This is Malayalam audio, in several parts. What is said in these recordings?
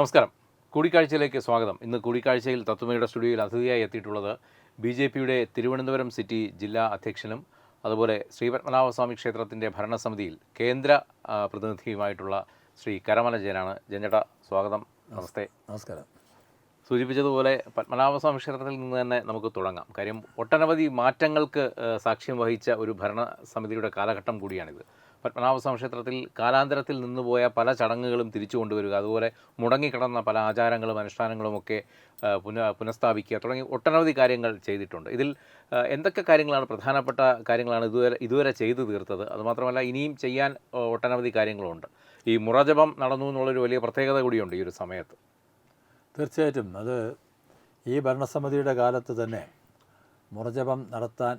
നമസ്കാരം. കൂടിക്കാഴ്ചയിലേക്ക് സ്വാഗതം. ഇന്ന് കൂടിക്കാഴ്ചയിൽ തത്വമയുടെ സ്റ്റുഡിയോയിൽ അതിഥിയായി എത്തിയിട്ടുള്ളത് BJPയുടെ തിരുവനന്തപുരം സിറ്റി ജില്ലാ അധ്യക്ഷനും അതുപോലെ ശ്രീപത്മനാഭസ്വാമി ക്ഷേത്രത്തിൻ്റെ ഭരണസമിതിയിൽ കേന്ദ്ര പ്രതിനിധിയുമായിട്ടുള്ള ശ്രീ കരമന ജയനാണ്. ജയൻചേട്ടാ, സ്വാഗതം. നമസ്തേ. നമസ്കാരം. സൂചിപ്പിച്ചതുപോലെ പത്മനാഭസ്വാമി ക്ഷേത്രത്തിൽ നിന്ന് തന്നെ നമുക്ക് തുടങ്ങാം. കാര്യം ഒട്ടനവധി മാറ്റങ്ങൾക്ക് സാക്ഷ്യം വഹിച്ച ഒരു ഭരണസമിതിയുടെ കാലഘട്ടം കൂടിയാണിത്. പത്മനാഭസ്വാമി ക്ഷേത്രത്തിൽ കാലാന്തരത്തിൽ നിന്നുപോയ പല ചടങ്ങുകളും തിരിച്ചു കൊണ്ടുവരിക, അതുപോലെ മുടങ്ങിക്കിടന്ന പല ആചാരങ്ങളും അനുഷ്ഠാനങ്ങളുമൊക്കെ പുനഃസ്ഥാപിക്കുക തുടങ്ങി ഒട്ടനവധി കാര്യങ്ങൾ ചെയ്തിട്ടുണ്ട്. ഇതിൽ എന്തൊക്കെ കാര്യങ്ങളാണ്, പ്രധാനപ്പെട്ട കാര്യങ്ങളാണ് ഇതുവരെ ചെയ്തു തീർത്തത്? അതുമാത്രമല്ല, ഇനിയും ചെയ്യാൻ ഒട്ടനവധി കാര്യങ്ങളുണ്ട്. ഈ മുറജപം നടന്നു എന്നുള്ളൊരു വലിയ പ്രത്യേകത കൂടിയുണ്ട് ഈ ഒരു സമയത്ത്. തീർച്ചയായിട്ടും അത് ഈ ഭരണസമിതിയുടെ കാലത്ത് തന്നെ മുറജപം നടത്താൻ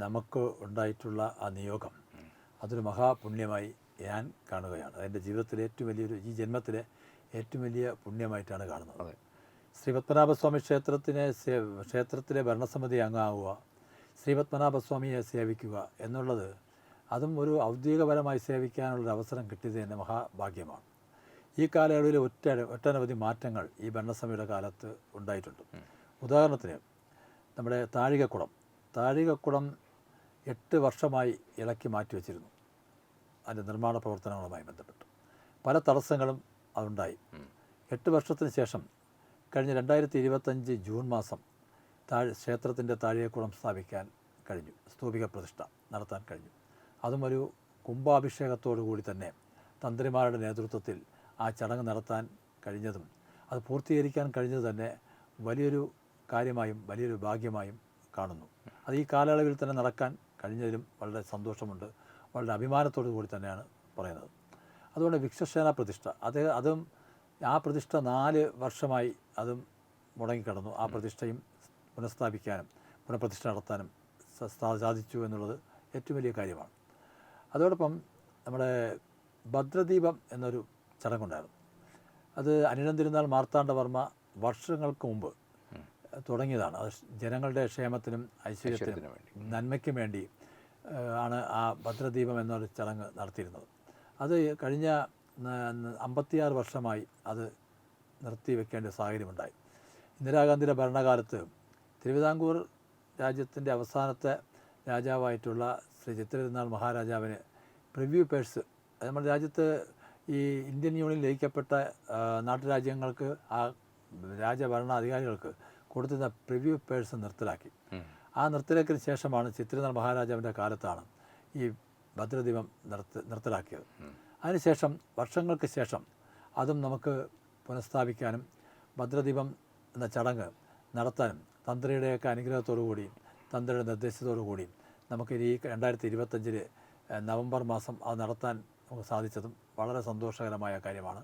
നമുക്ക് ഉണ്ടായിട്ടുള്ള ആ നിയോഗം അതൊരു മഹാപുണ്യമായി ഞാൻ കാണുകയാണ്. എൻ്റെ ജീവിതത്തിലെ ഏറ്റവും വലിയൊരു, ഈ ജന്മത്തിലെ ഏറ്റവും വലിയ പുണ്യമായിട്ടാണ് കാണുന്നത്. ശ്രീപത്മനാഭസ്വാമി ക്ഷേത്രത്തിലെ ഭരണസമിതി അംഗമാവുക, ശ്രീപത്മനാഭസ്വാമിയെ സേവിക്കുക എന്നുള്ളത്, അതും ഒരു ഔദ്യോഗികപരമായി സേവിക്കാനുള്ളൊരു അവസരം കിട്ടിയത് തന്നെ മഹാഭാഗ്യമാണ്. ഈ കാലയളവിൽ ഒട്ടനവധി മാറ്റങ്ങൾ ഈ ഭരണസമിതിയുടെ കാലത്ത് ഉണ്ടായിട്ടുണ്ട്. ഉദാഹരണത്തിന് നമ്മുടെ താഴികക്കുളം 8 വർഷമായി ഇളക്കി മാറ്റിവെച്ചിരുന്നു. അതിൻ്റെ നിർമ്മാണ പ്രവർത്തനങ്ങളുമായി ബന്ധപ്പെട്ട് പല തടസ്സങ്ങളും അതുണ്ടായി. 8 വർഷത്തിന് ശേഷം കഴിഞ്ഞ 2025 ജൂൺ മാസം ക്ഷേത്രത്തിൻ്റെ താഴികക്കുളം സ്ഥാപിക്കാൻ കഴിഞ്ഞു. സ്തൂപിക പ്രതിഷ്ഠ നടത്താൻ കഴിഞ്ഞു. അതും ഒരു കുംഭാഭിഷേകത്തോടു കൂടി തന്നെ തന്ത്രിമാരുടെ നേതൃത്വത്തിൽ ആ ചടങ്ങ് നടത്താൻ കഴിഞ്ഞതും അത് പൂർത്തീകരിക്കാൻ കഴിഞ്ഞത് തന്നെ വലിയൊരു കാര്യമായും വലിയൊരു ഭാഗ്യമായും കാണുന്നു. അത് ഈ കാലയളവിൽ തന്നെ നടക്കാൻ കഴിഞ്ഞതിലും വളരെ സന്തോഷമുണ്ട്, വളരെ അഭിമാനത്തോടു കൂടി തന്നെയാണ് പറയുന്നത്. അതുകൊണ്ട് വിശ്വസേന പ്രതിഷ്ഠ അതും ആ പ്രതിഷ്ഠ 4 വർഷമായി അതും മുടങ്ങിക്കിടന്നു. ആ പ്രതിഷ്ഠയും പുനഃസ്ഥാപിക്കാനും പുനഃപ്രതിഷ്ഠ നടത്താനും സാധിച്ചു എന്നുള്ളത് ഏറ്റവും വലിയ കാര്യമാണ്. അതോടൊപ്പം നമ്മുടെ ഭദ്രദീപം എന്നൊരു ചടങ്ങുണ്ടായിരുന്നു. അത് അനിഴം തിരുനാൾ മാർത്താണ്ഡവർമ്മ വർഷങ്ങൾക്ക് മുമ്പ് തുടങ്ങിയതാണ്. അത് ജനങ്ങളുടെ ക്ഷേമത്തിനും ഐശ്വര്യത്തിനും നന്മയ്ക്കും വേണ്ടി ആണ് ആ ഭദ്രദീപം എന്നൊരു ചടങ്ങ് നടത്തിയിരുന്നത്. അത് കഴിഞ്ഞ 56 വർഷമായി അത് നിർത്തിവെക്കേണ്ട സാഹചര്യമുണ്ടായി. ഇന്ദിരാഗാന്ധിയുടെ ഭരണകാലത്ത് തിരുവിതാംകൂർ രാജ്യത്തിൻ്റെ അവസാനത്തെ രാജാവായിട്ടുള്ള ശ്രീ ചിത്തിരതിരുനാൾ മഹാരാജാവിന് പ്രിവ്യൂ പേഴ്സ്, നമ്മുടെ രാജ്യത്ത് ഈ ഇന്ത്യൻ യൂണിയനിൽ ലയിക്കപ്പെട്ട നാട്ടുരാജ്യങ്ങൾക്ക് ആ രാജഭരണാധികാരികൾക്ക് കൊടുത്തിരുന്ന പ്രിവ്യൂ പേഴ്സ് നിർത്തലാക്കി. ആ നിർത്തലാക്കിയതിന് ശേഷമാണ് ചിത്തിരനാൾ മഹാരാജാവിൻ്റെ കാലത്താണ് ഈ ഭദ്രദീപം നിർത്തലാക്കിയത്. അതിനുശേഷം വർഷങ്ങൾക്ക് ശേഷം അതും നമുക്ക് പുനഃസ്ഥാപിക്കാനും ഭദ്രദീപം എന്ന ചടങ്ങ് നടത്താനും തന്ത്രിയുടെയൊക്കെ അനുഗ്രഹത്തോടു കൂടി, തന്ത്രിയുടെ നിർദ്ദേശത്തോടു കൂടി നമുക്ക് ഈ 2025 നവംബർ മാസം അത് നടത്താൻ നമുക്ക് സാധിച്ചതും വളരെ സന്തോഷകരമായ കാര്യമാണ്.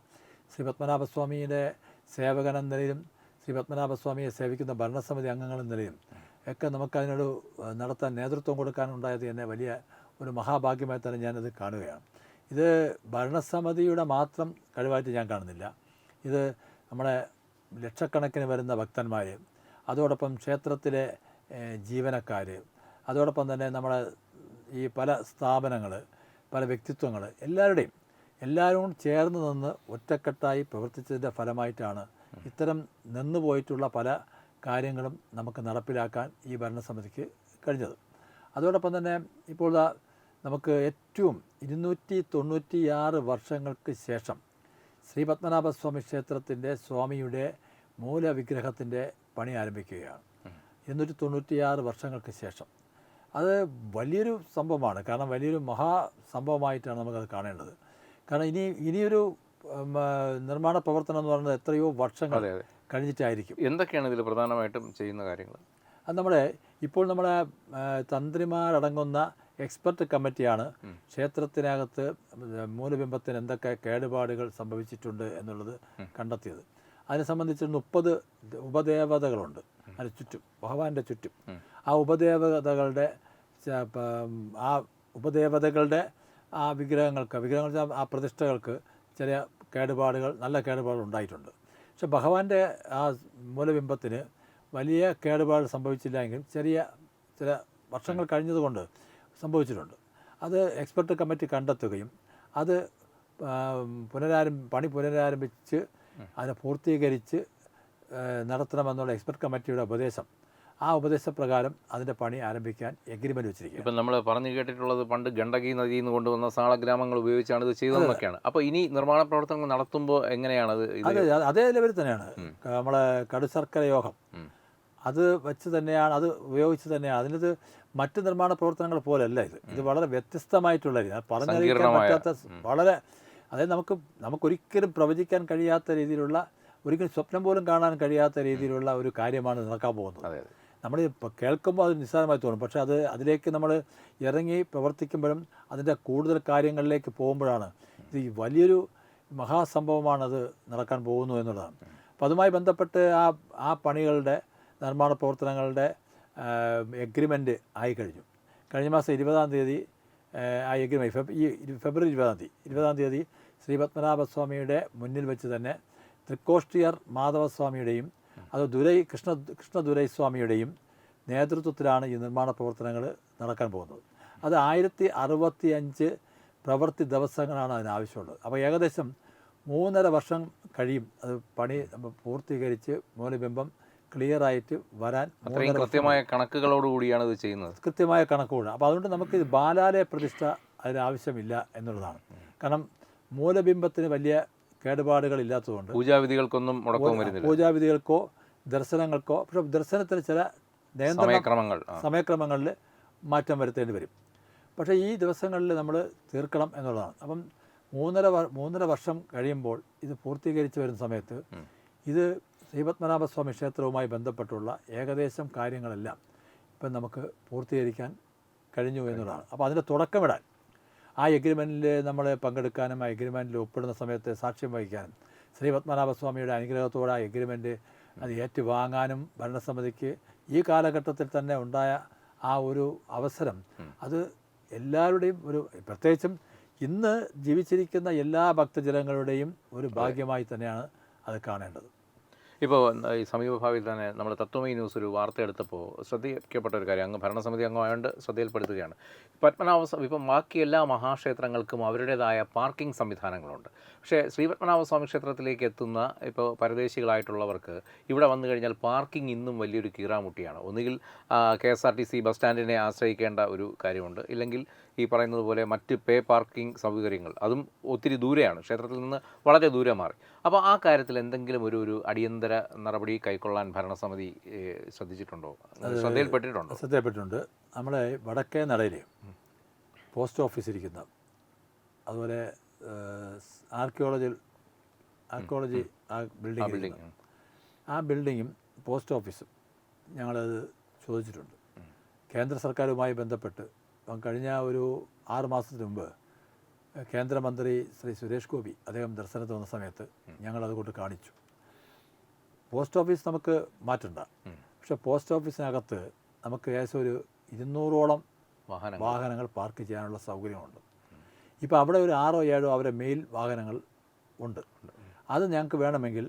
ശ്രീ പത്മനാഭസ്വാമിയുടെ സേവകനെന്ന നിലയിലും ശ്രീ പത്മനാഭസ്വാമിയെ സേവിക്കുന്ന ഭരണസമിതി അംഗങ്ങളെന്ന നിലയിലും ഒക്കെ നമുക്കതിനോട് നടത്താൻ നേതൃത്വം കൊടുക്കാനുണ്ടായത് തന്നെ വലിയ ഒരു മഹാഭാഗ്യമായി തന്നെ ഞാനത് കാണുകയാണ്. ഇത് ഭരണസമിതിയുടെ മാത്രം കഴിവായിട്ട് ഞാൻ കാണുന്നില്ല. ഇത് നമ്മുടെ ലക്ഷക്കണക്കിന് വരുന്ന ഭക്തന്മാർ, അതോടൊപ്പം ക്ഷേത്രത്തിലെ ജീവനക്കാർ, അതോടൊപ്പം തന്നെ നമ്മുടെ ഈ പല സ്ഥാപനങ്ങൾ, പല വ്യക്തിത്വങ്ങൾ, എല്ലാവരും ചേർന്ന് നിന്ന് ഒറ്റക്കെട്ടായി പ്രവർത്തിച്ചതിൻ്റെ ഫലമായിട്ടാണ് ഇത്തരം നിന്നുപോയിട്ടുള്ള പല കാര്യങ്ങളും നമുക്ക് നടപ്പിലാക്കാൻ ഈ ഭരണസമിതിക്ക് കഴിഞ്ഞത്. അതോടൊപ്പം തന്നെ ഇപ്പോൾ നമുക്ക് ഏറ്റവും 296 വർഷങ്ങൾക്ക് ശേഷം ശ്രീ പത്മനാഭസ്വാമി ക്ഷേത്രത്തിൻ്റെ സ്വാമിയുടെ മൂലവിഗ്രഹത്തിൻ്റെ പണി ആരംഭിക്കുകയാണ്. 296 വർഷങ്ങൾക്ക് ശേഷം. അത് വലിയൊരു സംഭവമാണ്. കാരണം വലിയൊരു മഹാസംഭവമായിട്ടാണ് നമുക്കത് കാണേണ്ടത്. കാരണം ഇനിയൊരു നിർമ്മാണ പ്രവർത്തനം എന്ന് പറയുന്നത് എത്രയോ വർഷങ്ങൾ കഴിഞ്ഞിട്ടായിരിക്കും. എന്തൊക്കെയാണ് ഇതിൽ പ്രധാനമായിട്ടും ചെയ്യുന്ന കാര്യങ്ങൾ? അത് ഇപ്പോൾ നമ്മുടെ തന്ത്രിമാരടങ്ങുന്ന എക്സ്പെർട്ട് കമ്മിറ്റിയാണ് ക്ഷേത്രത്തിനകത്ത് മൂലബിംബത്തിന് എന്തൊക്കെ കേടുപാടുകൾ സംഭവിച്ചിട്ടുണ്ട് എന്നുള്ളത് കണ്ടെത്തിയത്. അതിനെ സംബന്ധിച്ച് 30 ഉപദേവതകളുണ്ട് അതിന് ചുറ്റും, ഭഗവാന്റെ ചുറ്റും. ആ ഉപദേവതകളുടെ ആ വിഗ്രഹങ്ങൾ ആ പ്രതിഷ്ഠകൾക്ക് ചില കേടുപാടുകൾ, നല്ല കേടുപാടുകൾ ഉണ്ടായിട്ടുണ്ട്. പക്ഷെ ഭഗവാന്റെ ആ മൂലബിംബത്തിന് വലിയ കേടുപാട് സംഭവിച്ചില്ലെങ്കിൽ ചില വർഷങ്ങൾ കഴിഞ്ഞതുകൊണ്ട് സംഭവിച്ചിട്ടുണ്ട്. അത് എക്സ്പെർട്ട് കമ്മിറ്റി കണ്ടെത്തുകയും അത് പണി പുനരാരംഭിച്ച് അതിനെ പൂർത്തീകരിച്ച് നടത്തണമെന്നുള്ള എക്സ്പെർട്ട് കമ്മിറ്റിയുടെ ഉപദേശം, ആ ഉപദേശപ്രകാരം അതിൻ്റെ പണി ആരംഭിക്കാൻ എഗ്രിമെൻറ്റ് വെച്ചിരിക്കുക. ഇപ്പം നമ്മൾ പറഞ്ഞു കേട്ടിട്ടുള്ളത് പണ്ട് ഗണ്ഡകി നദിയിൽ നിന്ന് കൊണ്ടുവന്ന സാളഗ്രാമങ്ങൾ ഉപയോഗിച്ചാണ് ഇത് ചെയ്തതെന്നൊക്കെയാണ്. അപ്പോൾ ഇനി നിർമ്മാണ പ്രവർത്തനങ്ങൾ നടത്തുമ്പോൾ എങ്ങനെയാണ് അതെ, അതേ ലെവലിൽ തന്നെയാണ് നമ്മളെ കടുശർക്കര യോഗം അത് വെച്ച് തന്നെയാണ്, അത് ഉപയോഗിച്ച് തന്നെയാണ്. അതിനത് മറ്റ് നിർമ്മാണ പ്രവർത്തനങ്ങൾ പോലെയല്ല ഇത് വളരെ വ്യത്യസ്തമായിട്ടുള്ള രീതി, പറഞ്ഞറിയിക്കാൻ പറ്റാത്ത വളരെ, അതായത് നമുക്കൊരിക്കലും പ്രവചിക്കാൻ കഴിയാത്ത രീതിയിലുള്ള, ഒരിക്കലും സ്വപ്നം പോലും കാണാൻ കഴിയാത്ത രീതിയിലുള്ള ഒരു കാര്യമാണ് നടക്കാൻ പോകുന്നത്. നമ്മൾ ഇപ്പോൾ കേൾക്കുമ്പോൾ അത് നിസ്സാരമായി തോന്നും, പക്ഷേ അതിലേക്ക് നമ്മൾ ഇറങ്ങി പ്രവർത്തിക്കുമ്പോഴും അതിൻ്റെ കൂടുതൽ കാര്യങ്ങളിലേക്ക് പോകുമ്പോഴാണ് ഇത് വലിയൊരു മഹാസംഭവമാണത് നടക്കാൻ പോകുന്നു എന്നുള്ളതാണ്. അപ്പോൾ അതുമായി ബന്ധപ്പെട്ട് ആ പണികളുടെ നിർമ്മാണ പ്രവർത്തനങ്ങളുടെ എഗ്രിമെൻറ്റ് ആയിക്കഴിഞ്ഞു. കഴിഞ്ഞ മാസം 20-ാം തീയതി ആ എഗ്രിമെൻറ്റ്, ഈ ഫെബ്രുവരി 20-ാം തീയതി ശ്രീ പത്മനാഭസ്വാമിയുടെ മുന്നിൽ വെച്ച് തന്നെ തൃക്കോഷ്ടിയർ മാധവസ്വാമിയുടെയും അത് കൃഷ്ണദുരൈ സ്വാമിയുടെയും നേതൃത്വത്തിലാണ് ഈ നിർമ്മാണ പ്രവർത്തനങ്ങൾ നടക്കാൻ പോകുന്നത്. അത് 1065 പ്രവൃത്തി ദിവസങ്ങളാണ് അതിനാവശ്യമുള്ളത്. അപ്പോൾ ഏകദേശം 3.5 വർഷം കഴിയും അത് പണി പൂർത്തീകരിച്ച് മൂലബിംബം ക്ലിയറായിട്ട് വരാൻ. കൃത്യമായ കണക്കുകളോടുകൂടിയാണ് ഇത് ചെയ്യുന്നത്, കൃത്യമായ കണക്കുകൂടാണ്. അപ്പോൾ അതുകൊണ്ട് നമുക്ക് ബാലാലയ പ്രതിഷ്ഠ അതിനാവശ്യമില്ല എന്നുള്ളതാണ്. കാരണം മൂലബിംബത്തിന് വലിയ കേടുപാടുകളില്ലാത്തതുകൊണ്ട് പൂജാവിധികൾക്കൊന്നും മുടക്കവും വരുന്നില്ല, പൂജാവിധികൾക്കോ ദർശനങ്ങൾക്കോ. പക്ഷേ ദർശനത്തിന് ചില സമയക്രമങ്ങളിൽ മാറ്റം വരുത്തേണ്ടി വരും. പക്ഷേ ഈ ദിവസങ്ങളിൽ നമ്മൾ തീർക്കണം എന്നുള്ളതാണ്. അപ്പം 3.5 വർഷം കഴിയുമ്പോൾ ഇത് പൂർത്തീകരിച്ച് വരുന്ന സമയത്ത് ഇത് ശ്രീപത്മനാഭസ്വാമി ക്ഷേത്രവുമായി ബന്ധപ്പെട്ടുള്ള ഏകദേശം കാര്യങ്ങളെല്ലാം ഇപ്പം നമുക്ക് പൂർത്തീകരിക്കാൻ കഴിഞ്ഞു എന്നുള്ളതാണ്. അപ്പോൾ അതിൻ്റെ തുടക്കമിടാൻ, ആ എഗ്രിമെൻറ്റിൽ നമ്മൾ പങ്കെടുക്കാനും ആ എഗ്രിമെൻറ്റിൽ ഒപ്പിടുന്ന സമയത്ത് സാക്ഷ്യം വഹിക്കാനും ശ്രീ പത്മനാഭസ്വാമിയുടെ അനുഗ്രഹത്തോടെ ആ എഗ്രിമെൻറ്റ് അത് ഏറ്റുവാങ്ങാനും ഭരണസമിതിക്ക് ഈ കാലഘട്ടത്തിൽ തന്നെ ഉണ്ടായ ആ ഒരു അവസരം, അത് എല്ലാവരുടെയും ഒരു, പ്രത്യേകിച്ചും ഇന്ന് ജീവിച്ചിരിക്കുന്ന എല്ലാ ഭക്തജനങ്ങളുടെയും ഒരു ഭാഗ്യമായി തന്നെയാണ് അത് കാണേണ്ടത്. ഇപ്പോൾ ഈ സമീപഭാവിയിൽ തന്നെ നമ്മൾ തത്വമയി ന്യൂസ് ഒരു വാർത്ത എടുത്തപ്പോൾ ശ്രദ്ധിക്കപ്പെട്ട ഒരു കാര്യം, അങ്ങ് ഭരണസമിതി അംഗമായതുകൊണ്ട് ശ്രദ്ധയിൽപ്പെടുത്തുകയാണ്. ഇപ്പം ബാക്കി എല്ലാ മഹാക്ഷേത്രങ്ങൾക്കും അവരുടേതായ പാർക്കിംഗ് സംവിധാനങ്ങളുണ്ട്. പക്ഷേ ശ്രീ പത്മനാഭസ്വാമി ക്ഷേത്രത്തിലേക്ക് എത്തുന്ന ഇപ്പോൾ പരദേശികളായിട്ടുള്ളവർക്ക് ഇവിടെ വന്നു കഴിഞ്ഞാൽ പാർക്കിംഗ് ഇന്നും വലിയൊരു കീറാമുട്ടിയാണ്. ഒന്നുകിൽ KSRTC ബസ് സ്റ്റാൻഡിനെ ആശ്രയിക്കേണ്ട ഒരു കാര്യമുണ്ട്, ഇല്ലെങ്കിൽ ഈ പറയുന്നത് പോലെ മറ്റ് പേ പാർക്കിംഗ് സൗകര്യങ്ങൾ, അതും ഒത്തിരി ദൂരെയാണ്, ക്ഷേത്രത്തിൽ നിന്ന് വളരെ ദൂരെ മാറി. അപ്പോൾ ആ കാര്യത്തിൽ എന്തെങ്കിലും ഒരു അടിയന്തര നടപടി കൈക്കൊള്ളാൻ ഭരണസമിതി ശ്രദ്ധിച്ചിട്ടുണ്ടോ, ശ്രദ്ധയിൽപ്പെട്ടിട്ടുണ്ട്. നമ്മളെ വടക്കേ നടയിൽ പോസ്റ്റ് ഓഫീസ് ഇരിക്കുന്ന, അതുപോലെ ആർക്കിയോളജി ആ ബിൽഡിങ്ങും പോസ്റ്റ് ഓഫീസും ഞങ്ങളത് ചോദിച്ചിട്ടുണ്ട്. കേന്ദ്ര സർക്കാരുമായി ബന്ധപ്പെട്ട് കഴിഞ്ഞ ഒരു 6 മാസത്തിന് മുമ്പ് കേന്ദ്രമന്ത്രി ശ്രീ സുരേഷ് ഗോപി അദ്ദേഹം ദർശനത്തിന് വന്ന സമയത്ത് ഞങ്ങളതുകൊണ്ട് കാണിച്ചു. പോസ്റ്റ് ഓഫീസ് നമുക്ക് മാറ്റണ്ട, പക്ഷേ പോസ്റ്റ് ഓഫീസിനകത്ത് നമുക്ക് ഏകദേശം ഒരു 200ഓളം വാഹനങ്ങൾ പാർക്ക് ചെയ്യാനുള്ള സൗകര്യമുണ്ട്. ഇപ്പോൾ അവിടെ ഒരു 6 or 7 അവരെ മെയിൽ വാഹനങ്ങൾ ഉണ്ട്. അത് ഞങ്ങൾക്ക് വേണമെങ്കിൽ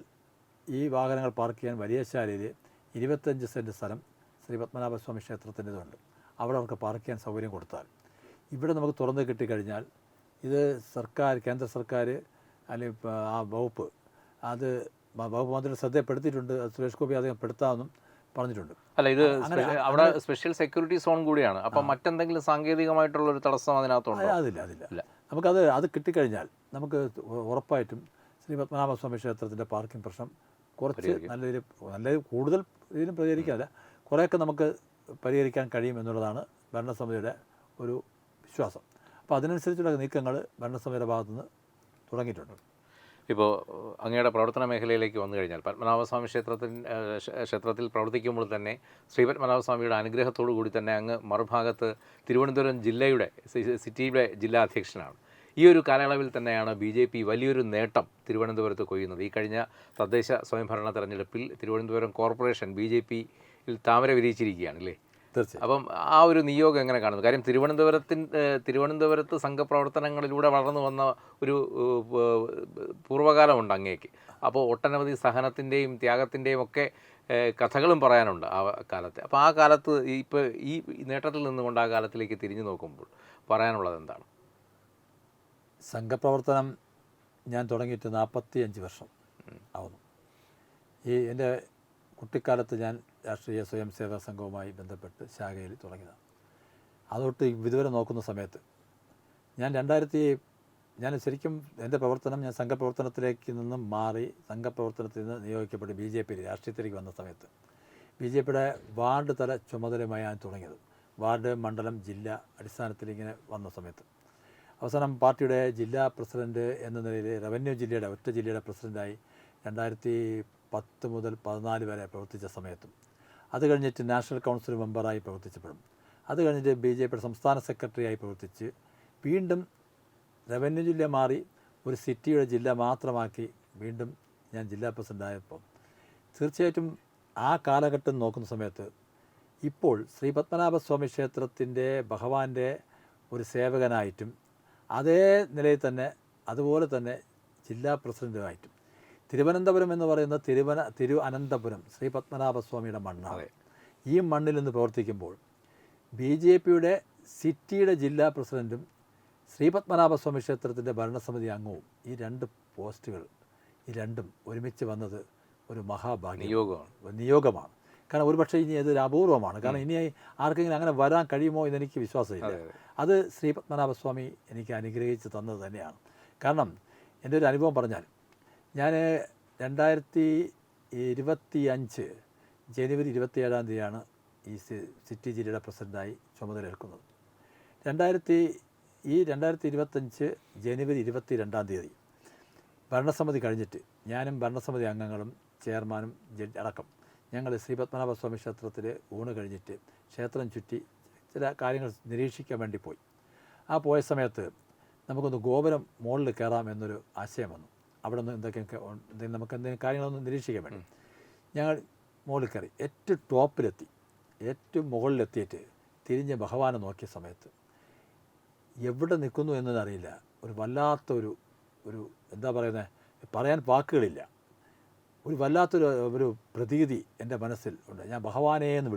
ഈ വാഹനങ്ങൾ പാർക്ക് ചെയ്യാൻ വലിയശാലയിൽ 25 സെൻറ്റ് സ്ഥലം ശ്രീ പത്മനാഭസ്വാമി ക്ഷേത്രത്തിൻ്റെതുണ്ട്. അവിടെ അവർക്ക് പാർക്ക് ചെയ്യാൻ സൗകര്യം കൊടുത്താൽ ഇവിടെ നമുക്ക് തുറന്ന് കിട്ടിക്കഴിഞ്ഞാൽ ഇത് കേന്ദ്ര സർക്കാർ അല്ലെങ്കിൽ ആ വകുപ്പ് മന്ത്രിയുടെ ശ്രദ്ധപ്പെടുത്തിയിട്ടുണ്ട്. സുരേഷ് ഗോപി അദ്ദേഹം പെടുത്താമെന്നും പറഞ്ഞിട്ടുണ്ട്. അല്ല, ഇത് അവിടെ സ്പെഷ്യൽ സെക്യൂരിറ്റി സോൺ കൂടിയാണ്. അപ്പം മറ്റെന്തെങ്കിലും സാങ്കേതികമായിട്ടുള്ള ഒരു തടസ്സം അതിനകത്തുണ്ട്? അതില്ല. അത് കിട്ടിക്കഴിഞ്ഞാൽ നമുക്ക് ഉറപ്പായിട്ടും ശ്രീ പത്മനാഭസ്വാമി ക്ഷേത്രത്തിൻ്റെ പാർക്കിംഗ് പ്രശ്നം കുറച്ച് നല്ല കൂടുതൽ ഇതിലും പരിഹരിക്കാനല്ല, കുറേയൊക്കെ നമുക്ക് പരിഹരിക്കാൻ കഴിയും എന്നുള്ളതാണ് ഭരണസമിതിയുടെ ഒരു വിശ്വാസം. അപ്പോൾ അതിനനുസരിച്ചുള്ള നീക്കങ്ങൾ ഭരണസമിതിയുടെ ഭാഗത്തുനിന്ന് തുടങ്ങിയിട്ടുണ്ട്. ഇപ്പോൾ അങ്ങയുടെ പ്രവർത്തന മേഖലയിലേക്ക് വന്നു കഴിഞ്ഞാൽ പത്മനാഭസ്വാമി ക്ഷേത്രത്തിൽ പ്രവർത്തിക്കുമ്പോൾ തന്നെ ശ്രീ പത്മനാഭസ്വാമിയുടെ അനുഗ്രഹത്തോടു കൂടി തന്നെ അങ്ങ് മറുഭാഗത്ത് തിരുവനന്തപുരം സിറ്റിയുടെ ജില്ലാ അധ്യക്ഷനാണ്. ഈ ഒരു കാലയളവിൽ തന്നെയാണ് BJP വലിയൊരു നേട്ടം തിരുവനന്തപുരത്ത് കൊയ്യുന്നത്. ഈ കഴിഞ്ഞ തദ്ദേശ സ്വയംഭരണ തെരഞ്ഞെടുപ്പിൽ തിരുവനന്തപുരം കോർപ്പറേഷൻ BJPയിൽ താമര വിരിയിച്ചിരിക്കുകയാണ് അല്ലേ? തീർച്ചയായും. അപ്പം ആ ഒരു നിയോഗം എങ്ങനെ കാണുന്നു? കാര്യം തിരുവനന്തപുരത്ത് സംഘപ്രവർത്തനങ്ങളിലൂടെ വളർന്നു വന്ന ഒരു പൂർവ്വകാലമുണ്ട് അങ്ങേക്ക്. അപ്പോൾ ഒട്ടനവധി സഹനത്തിൻ്റെയും ത്യാഗത്തിൻ്റെയും ഒക്കെ കഥകളും പറയാനുണ്ട് ആ കാലത്ത്. അപ്പോൾ ആ കാലത്ത് ഇപ്പോൾ ഈ നേട്ടത്തിൽ നിന്നുകൊണ്ട് ആ കാലത്തിലേക്ക് തിരിഞ്ഞു നോക്കുമ്പോൾ പറയാനുള്ളത് എന്താണ്? സംഘപ്രവർത്തനം ഞാൻ തുടങ്ങിയിട്ട് 45 വർഷം. ആവുന്നു. ഈ എൻ്റെ കുട്ടിക്കാലത്ത് ഞാൻ രാഷ്ട്രീയ സ്വയം സേവാ സംഘവുമായി ബന്ധപ്പെട്ട് ശാഖയിൽ തുടങ്ങിയതാണ്. അതൊട്ട് ഇതുവരെ നോക്കുന്ന സമയത്ത് ഞാൻ ശരിക്കും എൻ്റെ പ്രവർത്തനം ഞാൻ സംഘപ്രവർത്തനത്തിലേക്ക് നിന്നും മാറി സംഘപ്രവർത്തനത്തിൽ നിന്ന് നിയോഗിക്കപ്പെട്ട് BJP രാഷ്ട്രീയത്തിലേക്ക് വന്ന സമയത്ത് BJPയുടെ വാർഡ് തല ചുമതലയുമായി ഞാൻ തുടങ്ങിയത്. വാർഡ്, മണ്ഡലം, ജില്ല അടിസ്ഥാനത്തിൽ ഇങ്ങനെ വന്ന സമയത്ത് അവസാനം പാർട്ടിയുടെ ജില്ലാ പ്രസിഡൻറ്റ് എന്ന നിലയിൽ റവന്യൂ ജില്ലയുടെ ഒറ്റ ജില്ലയുടെ പ്രസിഡൻ്റായി 2010 മുതൽ 2014 വരെ പ്രവർത്തിച്ച സമയത്തും അത് കഴിഞ്ഞിട്ട് നാഷണൽ കൗൺസിൽ മെമ്പറായി പ്രവർത്തിച്ചപ്പോഴും അത് കഴിഞ്ഞിട്ട് BJPയുടെ സംസ്ഥാന സെക്രട്ടറിയായി പ്രവർത്തിച്ച് വീണ്ടും റവന്യൂ ജില്ല മാറി ഒരു സിറ്റിയുടെ ജില്ല മാത്രമാക്കി വീണ്ടും ഞാൻ ജില്ലാ പ്രസിഡൻ്റായപ്പോൾ തീർച്ചയായിട്ടും ആ കാലഘട്ടം നോക്കുന്ന സമയത്ത് ഇപ്പോൾ ശ്രീ പത്മനാഭസ്വാമി ക്ഷേത്രത്തിൻ്റെ ഭഗവാന്റെ ഒരു സേവകനായിട്ടും അതേ നിലയിൽ തന്നെ അതുപോലെ തന്നെ ജില്ലാ പ്രസിഡൻ്റുമായിട്ടും തിരുവനന്തപുരം എന്ന് പറയുന്ന തിരുവനന്തപുരം ശ്രീ പത്മനാഭസ്വാമിയുടെ മണ്ണാണ്. ഈ മണ്ണിൽ നിന്ന് പ്രവർത്തിക്കുമ്പോൾ BJPയുടെ സിറ്റിയുടെ ജില്ലാ പ്രസിഡൻറ്റും ശ്രീ പത്മനാഭസ്വാമി ക്ഷേത്രത്തിൻ്റെ ഭരണസമിതി അംഗവും ഈ രണ്ട് പോസ്റ്റുകൾ ഈ രണ്ടും ഒരുമിച്ച് വന്നത് ഒരു നിയോഗമാണ്. കാരണം ഒരുപക്ഷെ ഇനി അതൊരു അപൂർവമാണ്. കാരണം ഇനി ആർക്കെങ്കിലും അങ്ങനെ വരാൻ കഴിയുമോ എന്നെനിക്ക് വിശ്വാസമില്ല. അത് ശ്രീ പത്മനാഭസ്വാമി എനിക്ക് അനുഗ്രഹിച്ച് തന്നത് തന്നെയാണ്. കാരണം എൻ്റെ ഒരു അനുഭവം പറഞ്ഞാൽ ഞാൻ 2025 ജനുവരി 27-ാം തീയതിയാണ് ഈ സിറ്റി ജില്ലയുടെ പ്രസിഡൻ്റായി ചുമതലയേൽക്കുന്നത്. 2025 ജനുവരി 22-ാം തീയതി ഭരണസമിതി കഴിഞ്ഞിട്ട് ഞാനും ഭരണസമിതി അംഗങ്ങളും ചെയർമാനും അടക്കം ഞങ്ങൾ ശ്രീ പത്മനാഭസ്വാമി ക്ഷേത്രത്തിൽ ഊണ് കഴിഞ്ഞിട്ട് ക്ഷേത്രം ചുറ്റി ചില കാര്യങ്ങൾ നിരീക്ഷിക്കാൻ വേണ്ടി പോയി. ആ പോയ സമയത്ത് നമുക്കൊന്ന് ഗോപുരം മുകളിൽ കയറാം എന്നൊരു ആശയം വന്നു. അവിടെ നിന്ന് നമുക്ക് എന്തെങ്കിലും കാര്യങ്ങളൊന്ന് നിരീക്ഷിക്കാൻ വേണ്ടി ഞങ്ങൾ മുകളിൽ കയറി. ഏറ്റവും മുകളിലെത്തിയിട്ട് തിരിഞ്ഞ് ഭഗവാനെ നോക്കിയ സമയത്ത് എവിടെ നിൽക്കുന്നു എന്നതറിയില്ല. ഒരു വല്ലാത്തൊരു എന്താ പറയുന്നത്, പറയാൻ വാക്കുകളില്ല. ഒരു വല്ലാത്തൊരു പ്രതീതി എൻ്റെ മനസ്സിൽ ഉണ്ട്. ഞാൻ ഭഗവാനെ എന്ന്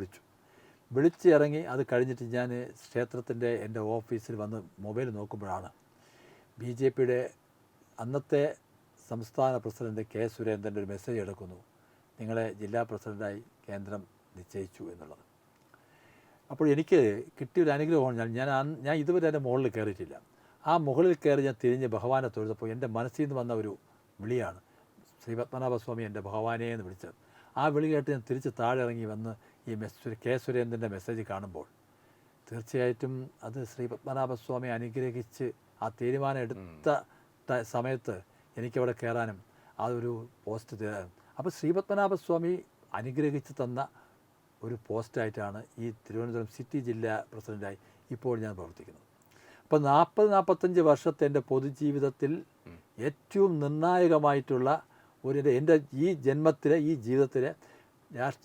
വിളിച്ചിറങ്ങി. അത് കഴിഞ്ഞിട്ട് ഞാൻ ക്ഷേത്രത്തിൻ്റെ എൻ്റെ ഓഫീസിൽ വന്ന് മൊബൈൽ നോക്കുമ്പോഴാണ് BJPയുടെ അന്നത്തെ സംസ്ഥാന പ്രസിഡൻറ്റ് K. സുരേന്ദ്രൻ്റെ ഒരു മെസ്സേജ് എടുക്കുന്നു, നിങ്ങളെ ജില്ലാ പ്രസിഡൻ്റായി കേന്ദ്രം നിശ്ചയിച്ചു എന്നുള്ളത്. അപ്പോൾ എനിക്ക് കിട്ടിയൊരു അനുഗ്രഹമാണ്. ഞാൻ ഇതുവരെ എൻ്റെ മുകളിൽ കയറിയിട്ടില്ല. ആ മുകളിൽ കയറി ഞാൻ തിരിഞ്ഞ് ഭഗവാനെ തൊഴുതപ്പോൾ എൻ്റെ മനസ്സിൽ നിന്ന് വന്ന ഒരു വിളിയാണ് ശ്രീ പത്മനാഭസ്വാമി എൻ്റെ ഭഗവാനെ എന്ന് വിളിച്ചത്. ആ വിളി കേട്ട് ഞാൻ തിരിച്ച് താഴെ ഇറങ്ങി വന്ന് ഈ K. സുരേന്ദ്രൻ്റെ മെസ്സേജ് കാണുമ്പോൾ തീർച്ചയായിട്ടും അത് ശ്രീ പത്മനാഭസ്വാമി അനുഗ്രഹിച്ച് ആ തീരുമാനം എടുത്ത സമയത്ത് എനിക്കവിടെ കയറാനും അതൊരു പോസ്റ്റ് തരാനും, അപ്പോൾ ശ്രീ പത്മനാഭസ്വാമി അനുഗ്രഹിച്ച് തന്ന ഒരു പോസ്റ്റായിട്ടാണ് ഈ തിരുവനന്തപുരം സിറ്റി ജില്ലാ പ്രസിഡൻ്റായി ഇപ്പോൾ ഞാൻ പ്രവർത്തിക്കുന്നത്. അപ്പോൾ 40-45 വർഷത്തെ എൻ്റെ പൊതുജീവിതത്തിൽ ഏറ്റവും നിർണായകമായിട്ടുള്ള എൻ്റെ ഈ ജന്മത്തിലെ ഈ ജീവിതത്തിലെ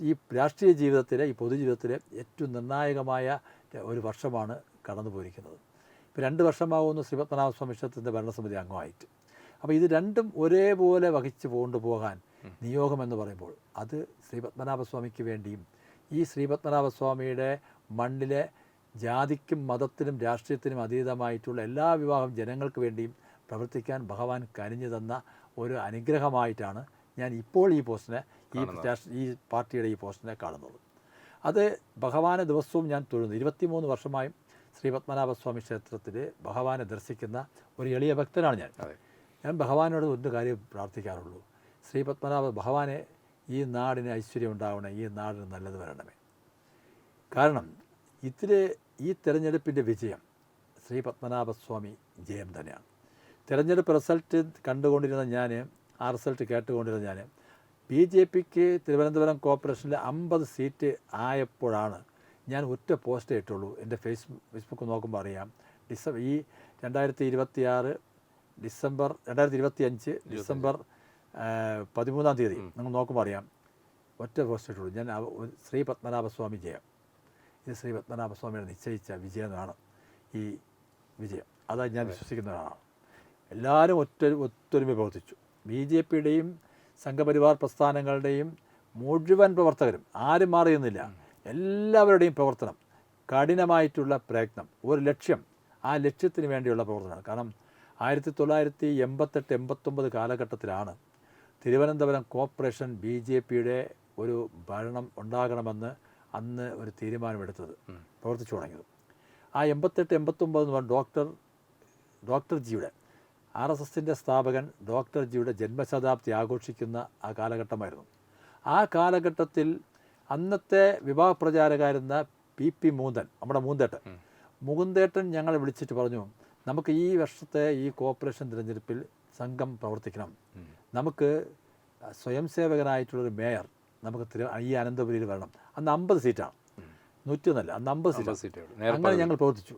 ഈ രാഷ്ട്രീയ ജീവിതത്തിലെ ഈ പൊതുജീവിതത്തിലെ ഏറ്റവും നിർണായകമായ ഒരു വർഷമാണ് കടന്നു പോയിരിക്കുന്നത്. ഇപ്പോൾ 2 വർഷമാകുന്നു ശ്രീ പത്മനാഭസ്വാമി ക്ഷേത്രത്തിൻ്റെ ഭരണസമിതി അംഗമായിട്ട്. അപ്പോൾ ഇത് രണ്ടും ഒരേപോലെ വഹിച്ച് കൊണ്ടുപോകാൻ നിയോഗമെന്ന് പറയുമ്പോൾ അത് ശ്രീ പത്മനാഭസ്വാമിക്ക് വേണ്ടിയും ഈ ശ്രീ പത്മനാഭസ്വാമിയുടെ മണ്ണിലെ ജാതിക്കും മതത്തിനും രാഷ്ട്രീയത്തിനും അതീതമായിട്ടുള്ള എല്ലാ വിഭാഗം ജനങ്ങൾക്ക് വേണ്ടിയും പ്രവർത്തിക്കാൻ ഭഗവാൻ കനിഞ്ഞു തന്ന ഒരു അനുഗ്രഹമായിട്ടാണ് ഞാൻ ഇപ്പോൾ ഈ പോസ്റ്റിനെ ഈ പാർട്ടിയുടെ ഈ പോസ്റ്റിനെ കാണുന്നത്. അത് ഭഗവാനെ ദിവസവും ഞാൻ തൊഴുന്നു. 23 വർഷമായും ശ്രീ പത്മനാഭസ്വാമി ക്ഷേത്രത്തിൽ ഭഗവാനെ ദർശിക്കുന്ന ഒരു എളിയ ഭക്തനാണ് ഞാൻ ഭഗവാനോട് ഒരു കാര്യം പ്രാർത്ഥിക്കാറുള്ളൂ, ശ്രീ ഭഗവാനെ ഈ നാടിന് ഐശ്വര്യം ഉണ്ടാവണേ, ഈ നാടിന് നല്ലത് വരണമേ. കാരണം ഈ തെരഞ്ഞെടുപ്പിൻ്റെ വിജയം ശ്രീ പത്മനാഭസ്വാമി ജയം തന്നെയാണ്. തെരഞ്ഞെടുപ്പ് റിസൾട്ട് കണ്ടുകൊണ്ടിരുന്ന ഞാൻ, ആ റിസൾട്ട് കേട്ടുകൊണ്ടിരുന്ന ഞാൻ BJPക്ക് തിരുവനന്തപുരം കോർപ്പറേഷനിൽ 50 സീറ്റ് ആയപ്പോഴാണ് ഞാൻ ഒറ്റ പോസ്റ്റേ ഇട്ടുള്ളൂ. എൻ്റെ ഫേസ്ബുക്ക് നോക്കുമ്പോൾ അറിയാം. ഈ 2025 ഡിസംബർ 13-ാം തീയതി നിങ്ങൾ നോക്കുമ്പോൾ അറിയാം, ഒറ്റ പോസ്റ്റ് ഇട്ടുള്ളൂ. ഞാൻ ശ്രീ പത്മനാഭസ്വാമി ജയം, ഇത് ശ്രീ പത്മനാഭസ്വാമിയുടെ നിശ്ചയിച്ച വിജയമാണ് ഈ വിജയം. അതായത് ഞാൻ വിശ്വസിക്കുന്നതാണ്. എല്ലാവരും ഒത്തൊരുമ പ്രവർത്തിച്ചു. BJPയുടെയും സംഘപരിവാർ പ്രസ്ഥാനങ്ങളുടെയും മുഴുവൻ പ്രവർത്തകരും ആരും മാറിയൊന്നുമില്ല. എല്ലാവരുടെയും പ്രവർത്തനം, കഠിനമായിട്ടുള്ള പ്രയത്നം, ഒരു ലക്ഷ്യം, ആ ലക്ഷ്യത്തിന് വേണ്ടിയുള്ള പ്രവർത്തനമാണ്. കാരണം 1988-89 കാലഘട്ടത്തിലാണ് തിരുവനന്തപുരം കോർപ്പറേഷൻ BJPയുടെ ഒരു ഭരണം ഉണ്ടാകണമെന്ന് അന്ന് ഒരു തീരുമാനമെടുത്തത്, പ്രവർത്തിച്ചു തുടങ്ങിയത്. ആ 88-89 എന്ന് പറഞ്ഞ ഡോക്ടർ ജിയുടെ RSSൻ്റെ സ്ഥാപകൻ ഡോക്ടർ ജിയുടെ ജന്മശതാബ്ദി ആഘോഷിക്കുന്ന ആ കാലഘട്ടമായിരുന്നു. ആ കാലഘട്ടത്തിൽ അന്നത്തെ വിവാഹ പ്രചാരകാരുന്ന PP മൂന്തൻ, നമ്മുടെ മുകുന്ദേട്ടൻ ഞങ്ങളെ വിളിച്ചിട്ട് പറഞ്ഞു, നമുക്ക് ഈ വർഷത്തെ ഈ കോർപ്പറേഷൻ തിരഞ്ഞെടുപ്പിൽ സംഘം പ്രവർത്തിക്കണം, നമുക്ക് സ്വയം സേവകനായിട്ടുള്ളൊരു മേയർ നമുക്ക് ഈ അനന്തപുരിയിൽ വരണം. അന്ന് 50 സീറ്റാണ്, 101 അന്ന് 50 സീറ്റ്. അങ്ങനെ ഞങ്ങൾ പ്രവർത്തിച്ചു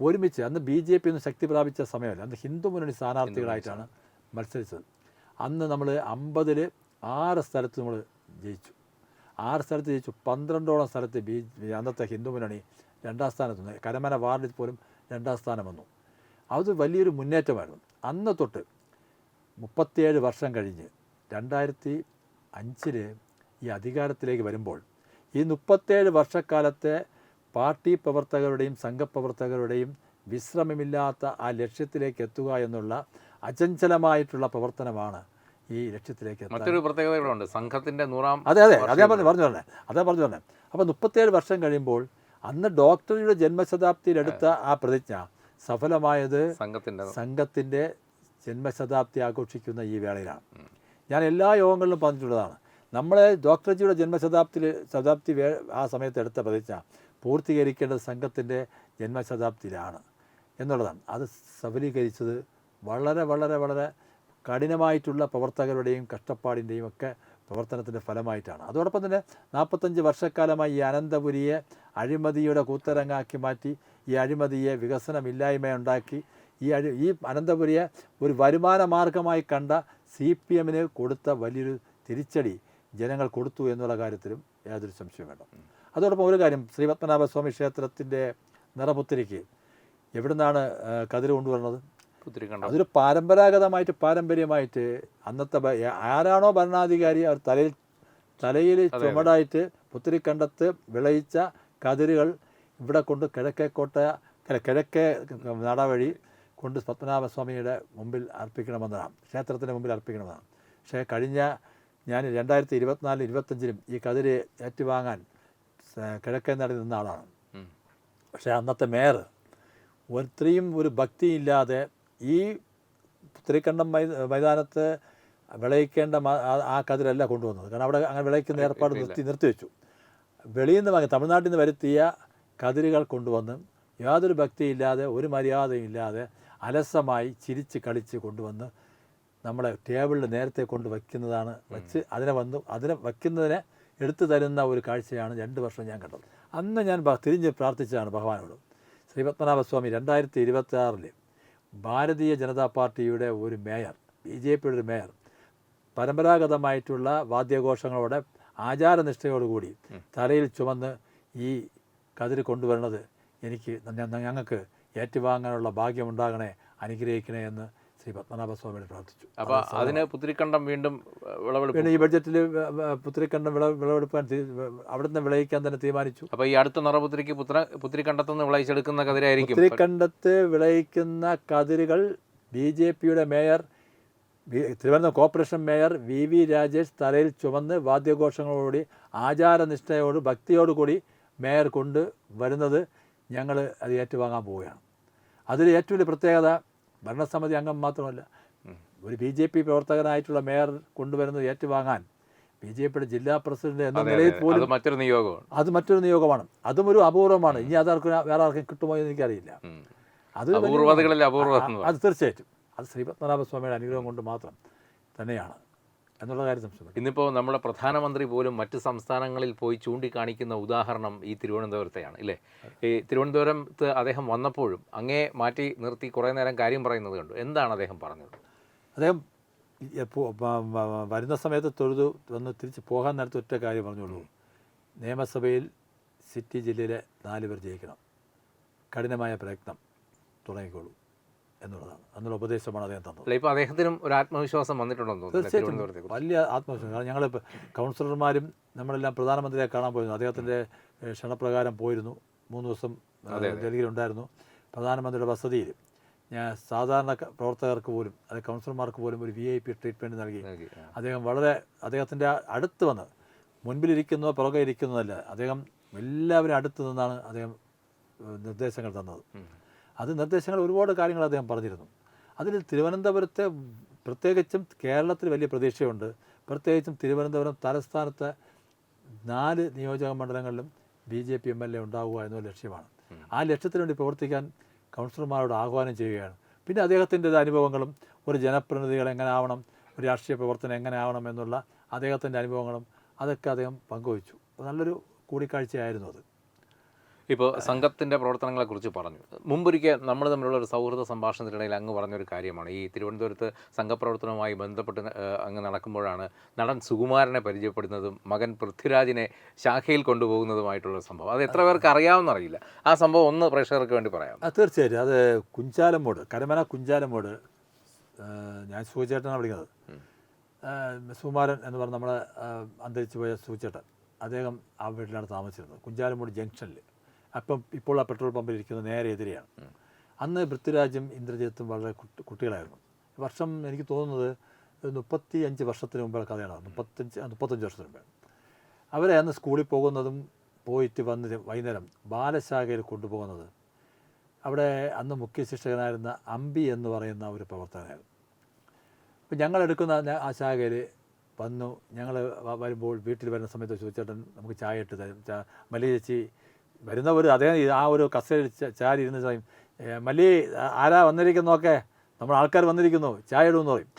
ഒരുമിച്ച്. അന്ന് BJP ഒന്നും ശക്തി പ്രാപിച്ച സമയമല്ല, അന്ന് ഹിന്ദു മുന്നണി സ്ഥാനാർത്ഥികളായിട്ടാണ് മത്സരിച്ചത്. അന്ന് നമ്മൾ 50-ൽ 6 സ്ഥലത്ത് നമ്മൾ ജയിച്ചു. 6 സ്ഥലത്ത് ജയിച്ചു. 12ഓളം സ്ഥലത്ത് അന്നത്തെ ഹിന്ദു മുന്നണി 2ാം സ്ഥാനത്ത് നിന്ന്, കരമന വാർഡിൽ പോലും 2ാം സ്ഥാനം വന്നു. അത് വലിയൊരു മുന്നേറ്റമായിരുന്നു. അന്ന് തൊട്ട് 37 വർഷം കഴിഞ്ഞ് 2005 ഈ അധികാരത്തിലേക്ക് വരുമ്പോൾ ഈ 37 വർഷക്കാലത്തെ പാർട്ടി പ്രവർത്തകരുടെയും സംഘപ്രവർത്തകരുടെയും വിശ്രമമില്ലാത്ത ആ ലക്ഷ്യത്തിലേക്ക് എത്തുക എന്നുള്ള അചഞ്ചലമായിട്ടുള്ള പ്രവർത്തനമാണ് ഈ ലക്ഷ്യത്തിലേക്ക് എത്താൻ. മറ്റൊരു പ്രത്യേകതകളുണ്ട് സംഘത്തിൻ്റെ 100ാം. അതെ അതേ പറഞ്ഞു തന്നെ. അപ്പോൾ 37 വർഷം കഴിയുമ്പോൾ അന്ന് ഡോക്ടറുടെ ജന്മശതാബ്ദിയിലെടുത്ത ആ പ്രതിജ്ഞ സഫലമായത് സംഘത്തിൻ്റെ ജന്മശതാബ്ദി ആഘോഷിക്കുന്ന ഈ വേളയിലാണ്. ഞാൻ എല്ലാ യോഗങ്ങളിലും പറഞ്ഞിട്ടുള്ളതാണ്, നമ്മളെ ഡോക്ടർ ജിയുടെ ജന്മശതാബ്ദി ആ സമയത്ത് എടുത്ത പ്രതിജ്ഞ പൂർത്തീകരിക്കേണ്ടത് സംഘത്തിൻ്റെ ജന്മശതാബ്ദിയിലാണ് എന്നുള്ളതാണ്. അത് സഫലീകരിച്ചത് വളരെ വളരെ വളരെ കഠിനമായിട്ടുള്ള പ്രവർത്തകരുടെയും കഷ്ടപ്പാടിൻ്റെയും ഒക്കെ പ്രവർത്തനത്തിൻ്റെ ഫലമായിട്ടാണ്. അതോടൊപ്പം തന്നെ 45 വർഷക്കാലമായി ഈ അനന്തപുരിയെ അഴിമതിയുടെ കൂത്തരങ്ങാക്കി മാറ്റി, ഈ അഴിമതിയെ വികസനമില്ലായ്മയുണ്ടാക്കി, ഈ അനന്തപുരിയെ ഒരു വരുമാന മാർഗമായി കണ്ട CPMന് കൊടുത്ത വലിയൊരു തിരിച്ചടി ജനങ്ങൾ കൊടുത്തു എന്നുള്ള കാര്യത്തിലും യാതൊരു സംശയവും വേണ്ട. അതോടൊപ്പം ഒരു കാര്യം, ശ്രീപത്മനാഭസ്വാമി ക്ഷേത്രത്തിൻ്റെ നിറപുത്തരിക്ക് എവിടെ നിന്നാണ് കതിര് കൊണ്ടുവരുന്നത്? അതൊരു പാരമ്പര്യമായിട്ട് അന്നത്തെ ആരാണോ ഭരണാധികാരി അവർ തലയിൽ ചുമടായിട്ട് പുത്തരിക്കണ്ടത്ത് വിളയിച്ച കതിരുകൾ ഇവിടെ കൊണ്ട് കിഴക്കേ നട വഴി കൊണ്ട് പത്മനാഭസ്വാമിയുടെ മുമ്പിൽ അർപ്പിക്കണമെന്നതാണ്, ക്ഷേത്രത്തിൻ്റെ മുമ്പിൽ അർപ്പിക്കണമെന്നാണ്. പക്ഷേ ഞാൻ 2024-25 ഈ കതിര് ഏറ്റുവാങ്ങാൻ കിഴക്കേ നടയിൽ നിന്ന ആളാണ്. പക്ഷേ അന്നത്തെ മേയർ ഇത്രയും ഒരു ഭക്തിയില്ലാതെ ഈ പുത്തരിക്കണ്ടം മൈതാനത്ത് വിളയിക്കേണ്ട ആ കതിരല്ല കൊണ്ടുവന്നത്. കാരണം അവിടെ അങ്ങനെ വിളയിക്കുന്ന ഏർപ്പാട് നിർത്തിവെച്ചു. വെളിയിൽ നിന്ന് വാങ്ങി തമിഴ്നാട്ടിൽ നിന്ന് വരുത്തിയ കതിരുകൾ കൊണ്ടുവന്ന് യാതൊരു ഭക്തിയില്ലാതെ ഒരു മര്യാദയും ഇല്ലാതെ അലസമായി ചിരിച്ച് കളിച്ച് കൊണ്ടുവന്ന് നമ്മളെ ടേബിളിൽ നേരത്തെ കൊണ്ട് വയ്ക്കുന്നതാണ്. അതിനെ വയ്ക്കുന്നതിനെ എടുത്തു തരുന്ന ഒരു കാഴ്ചയാണ് 2 വർഷം ഞാൻ കണ്ടത്. അന്ന് ഞാൻ തിരിഞ്ഞ് പ്രാർത്ഥിച്ചതാണ് ഭഗവാനോട്. ശ്രീപത്മനാഭസ്വാമി 2026 ഭാരതീയ ജനതാ പാർട്ടിയുടെ ഒരു മേയർ, BJPയുടെ ഒരു മേയർ പരമ്പരാഗതമായിട്ടുള്ള വാദ്യഘോഷങ്ങളോടെ ആചാരനിഷ്ഠയോടുകൂടി തലയിൽ ചുമന്ന് ഈ കതിര് കൊണ്ടുവരുന്നത് ഞങ്ങൾക്ക് ഏറ്റുവാങ്ങാനുള്ള ഭാഗ്യമുണ്ടാകണേ, അനുഗ്രഹിക്കണേ എന്ന് ശ്രീ പത്മനാഭസ്വാമിയോട് പ്രാർത്ഥിച്ചു. അപ്പോൾ അതിന് പുത്തരിക്കണ്ടം വീണ്ടും ഈ ബഡ്ജറ്റിൽ പുത്തരിക്കണ്ടം വിളവെടുപ്പാൻ അവിടുന്ന് വിളയിക്കാൻ തന്നെ തീരുമാനിച്ചു. അപ്പോൾ ഈ അടുത്ത നിറപുത്തരിക്ക് പുത്തരിക്കണ്ടത്തുനിന്ന് വിളയിച്ചെടുക്കുന്ന കതിരായിരിക്കും. പുത്തരിക്കണ്ടത്ത് വിളയിക്കുന്ന കതിരുകൾ BJPയുടെ mayor, Thiruvananthapuram corporation mayor VV Rajesh തലയിൽ ചുമന്ന് വാദ്യഘോഷങ്ങളോടുകൂടി ആചാരനിഷ്ഠയോട് ഭക്തിയോടുകൂടി മേയർ കൊണ്ട് വരുന്നത് ഞങ്ങൾ അത് ഏറ്റുവാങ്ങാൻ പോവുകയാണ്. അതിൽ ഏറ്റവും വലിയ പ്രത്യേകത ഭരണസമിതി അംഗം മാത്രമല്ല, ഒരു BJP പ്രവർത്തകനായിട്ടുള്ള മേയർ കൊണ്ടുവരുന്നത് ഏറ്റുവാങ്ങാൻ BJPയുടെ ജില്ലാ പ്രസിഡന്റ് എന്ന നിലയിൽ പോലും അത് മറ്റൊരു നിയോഗമാണ്. അതും ഒരു അപൂർവമാണ്. ഇനി വേറെ ആർക്കും കിട്ടുമോ എന്ന് എനിക്കറിയില്ല. അത് തീർച്ചയായിട്ടും അത് ശ്രീ പത്മനാഭസ്വാമിയുടെ അനുഗ്രഹം കൊണ്ട് മാത്രം തന്നെയാണ് എന്നുള്ള കാര്യം സംശയം. ഇന്നിപ്പോൾ നമ്മുടെ പ്രധാനമന്ത്രി പോലും മറ്റ് സംസ്ഥാനങ്ങളിൽ പോയി ചൂണ്ടിക്കാണിക്കുന്ന ഉദാഹരണം ഈ തിരുവനന്തപുരത്തെയാണ്, ഇല്ലേ? ഈ തിരുവനന്തപുരത്ത് അദ്ദേഹം വന്നപ്പോഴും അങ്ങേ മാറ്റി നിർത്തി കുറേ നേരം കാര്യം പറയുന്നത് കണ്ടു. എന്താണ് അദ്ദേഹം പറഞ്ഞത്? അദ്ദേഹം വരുന്ന സമയത്ത് തൊഴുതു വന്ന് തിരിച്ച് പോകാൻ നേരത്തെ ഒറ്റ കാര്യം പറഞ്ഞോളൂ, നിയമസഭയിൽ സിറ്റി ജില്ലയിലെ 4 പേർ ജയിക്കണം, കഠിനമായ പ്രയത്നം തുടങ്ങിക്കോളൂ എന്നുള്ളതാണ്. എന്നുള്ള ഉപദേശമാണ് അദ്ദേഹം തന്നത്. ഇപ്പോൾ അദ്ദേഹത്തിനും ഒരു ആത്മവിശ്വാസം വന്നിട്ടുണ്ടെന്ന് തോന്നുന്നു. തീർച്ചയായിട്ടും വലിയ ആത്മവിശ്വാസം. കാരണം ഞങ്ങൾ കൗൺസിലർമാരും നമ്മളെല്ലാം പ്രധാനമന്ത്രിയെ കാണാൻ പോയിരുന്നു. അദ്ദേഹത്തിൻ്റെ ക്ഷണപ്രകാരം പോയിരുന്നു. 3 ദിവസം ഡൽഹിയിലുണ്ടായിരുന്നു. പ്രധാനമന്ത്രിയുടെ വസതിയിൽ ഞാൻ സാധാരണ പ്രവർത്തകർക്ക് പോലും അത് കൗൺസിലർമാർക്ക് പോലും ഒരു VIP ട്രീറ്റ്മെൻറ്റ് നൽകി. അദ്ദേഹം വളരെ അദ്ദേഹത്തിൻ്റെ അടുത്ത് വന്ന് മുൻപിലിരിക്കുന്നതോ പുറകെ ഇരിക്കുന്നതല്ല, അദ്ദേഹം എല്ലാവരും അടുത്ത് നിന്നാണ് അദ്ദേഹം നിർദ്ദേശങ്ങൾ തന്നത്. അത് നിർദ്ദേശങ്ങൾ ഒരുപാട് കാര്യങ്ങൾ അദ്ദേഹം പറഞ്ഞിരുന്നു. അതിൽ തിരുവനന്തപുരത്തെ പ്രത്യേകിച്ചും കേരളത്തിൽ വലിയ പ്രതീക്ഷയുണ്ട്. പ്രത്യേകിച്ചും തിരുവനന്തപുരം തലസ്ഥാനത്തെ 4 നിയോജക മണ്ഡലങ്ങളിലും BJP MLA ഉണ്ടാവുക എന്ന ലക്ഷ്യമാണ്. ആ ലക്ഷ്യത്തിന് വേണ്ടി പ്രവർത്തിക്കാൻ കൗൺസിലർമാരോട് ആഹ്വാനം ചെയ്യുകയാണ്. പിന്നെ അദ്ദേഹത്തിൻ്റെ അനുഭവങ്ങളും ഒരു ജനപ്രതിനിധികൾ എങ്ങനെ ആവണം, ഒരു രാഷ്ട്രീയ പ്രവർത്തനം എങ്ങനെ ആവണം എന്നുള്ള അദ്ദേഹത്തിൻ്റെ അനുഭവങ്ങളും അതൊക്കെ അദ്ദേഹം പങ്കുവച്ചു. നല്ലൊരു കൂടിക്കാഴ്ചയായിരുന്നു അത്. ഇപ്പോൾ സംഘത്തിൻ്റെ പ്രവർത്തനങ്ങളെക്കുറിച്ച് പറഞ്ഞു. മുമ്പൊരിക്കൽ നമ്മൾ തമ്മിലുള്ള ഒരു സൗഹൃദ സംഭാഷണത്തിനിടയിൽ അങ്ങ് പറഞ്ഞൊരു കാര്യമാണ്, ഈ തിരുവനന്തപുരത്ത് സംഘപ്രവർത്തനവുമായി ബന്ധപ്പെട്ട് അങ്ങ് നടക്കുമ്പോഴാണ് നടൻ സുകുമാരനെ പരിചയപ്പെടുന്നതും മകൻ പൃഥ്വിരാജിനെ ശാഖയിൽ കൊണ്ടുപോകുന്നതുമായിട്ടുള്ള സംഭവം. അത് എത്ര പേർക്ക് അറിയാമെന്നറിയില്ല. ആ സംഭവം ഒന്ന് പ്രേക്ഷകർക്ക് വേണ്ടി പറയാം. തീർച്ചയായിട്ടും. അത് കുഞ്ചാലമ്മോട്, കരമന കുഞ്ചാലമ്മോട്, ഞാൻ സൂചേട്ടനാണ് വിളിക്കുന്നത്. സുകുമാരൻ എന്ന് പറഞ്ഞ നമ്മളെ അന്തരിച്ചു പോയ സൂചേട്ടൻ, അദ്ദേഹം ആ വീട്ടിലാണ് താമസിച്ചിരുന്നത്, കുഞ്ചാലമ്മോട് ജംഗ്ഷനിൽ. ഇപ്പോൾ ആ പെട്രോൾ പമ്പിൽ ഇരിക്കുന്നത് നേരെ എതിരെയാണ്. അന്ന് പൃഥ്വിരാജും ഇന്ദ്രജിത്തും വളരെ കുട്ടികളായിരുന്നു. വർഷം എനിക്ക് തോന്നുന്നത് 35 വർഷത്തിന് മുമ്പുള്ള കഥയാണ്. 35 വർഷത്തിന് മുമ്പ് അവരെ അന്ന് സ്കൂളിൽ പോകുന്നതും പോയിട്ട് വന്ന് വൈകുന്നേരം ബാലശാഖയിൽ കൊണ്ടുപോകുന്നത് അവിടെ അന്ന് മുഖ്യ ശിക്ഷകനായിരുന്ന അമ്പി എന്ന് പറയുന്ന ഒരു പ്രവർത്തകനായിരുന്നു. അപ്പോൾ ഞങ്ങളെടുക്കുന്ന ആ ശാഖയിൽ വന്നു. ഞങ്ങൾ വരുമ്പോൾ വീട്ടിൽ വരുന്ന സമയത്ത് ചോദിച്ചേട്ടൻ നമുക്ക് ചായ ഇട്ട് തരും. മല്ലി ചേച്ചി വരുന്നവർ അദ്ദേഹം ആ ഒരു കസേരയിൽ ചാരി ഇരുന്ന് പറയും, മല്ലി ആരാ വന്നിരിക്കുന്നതൊക്കെ, നമ്മൾ ആൾക്കാർ വന്നിരിക്കുന്നു, ചായ ഇടുമെന്ന് പറയും.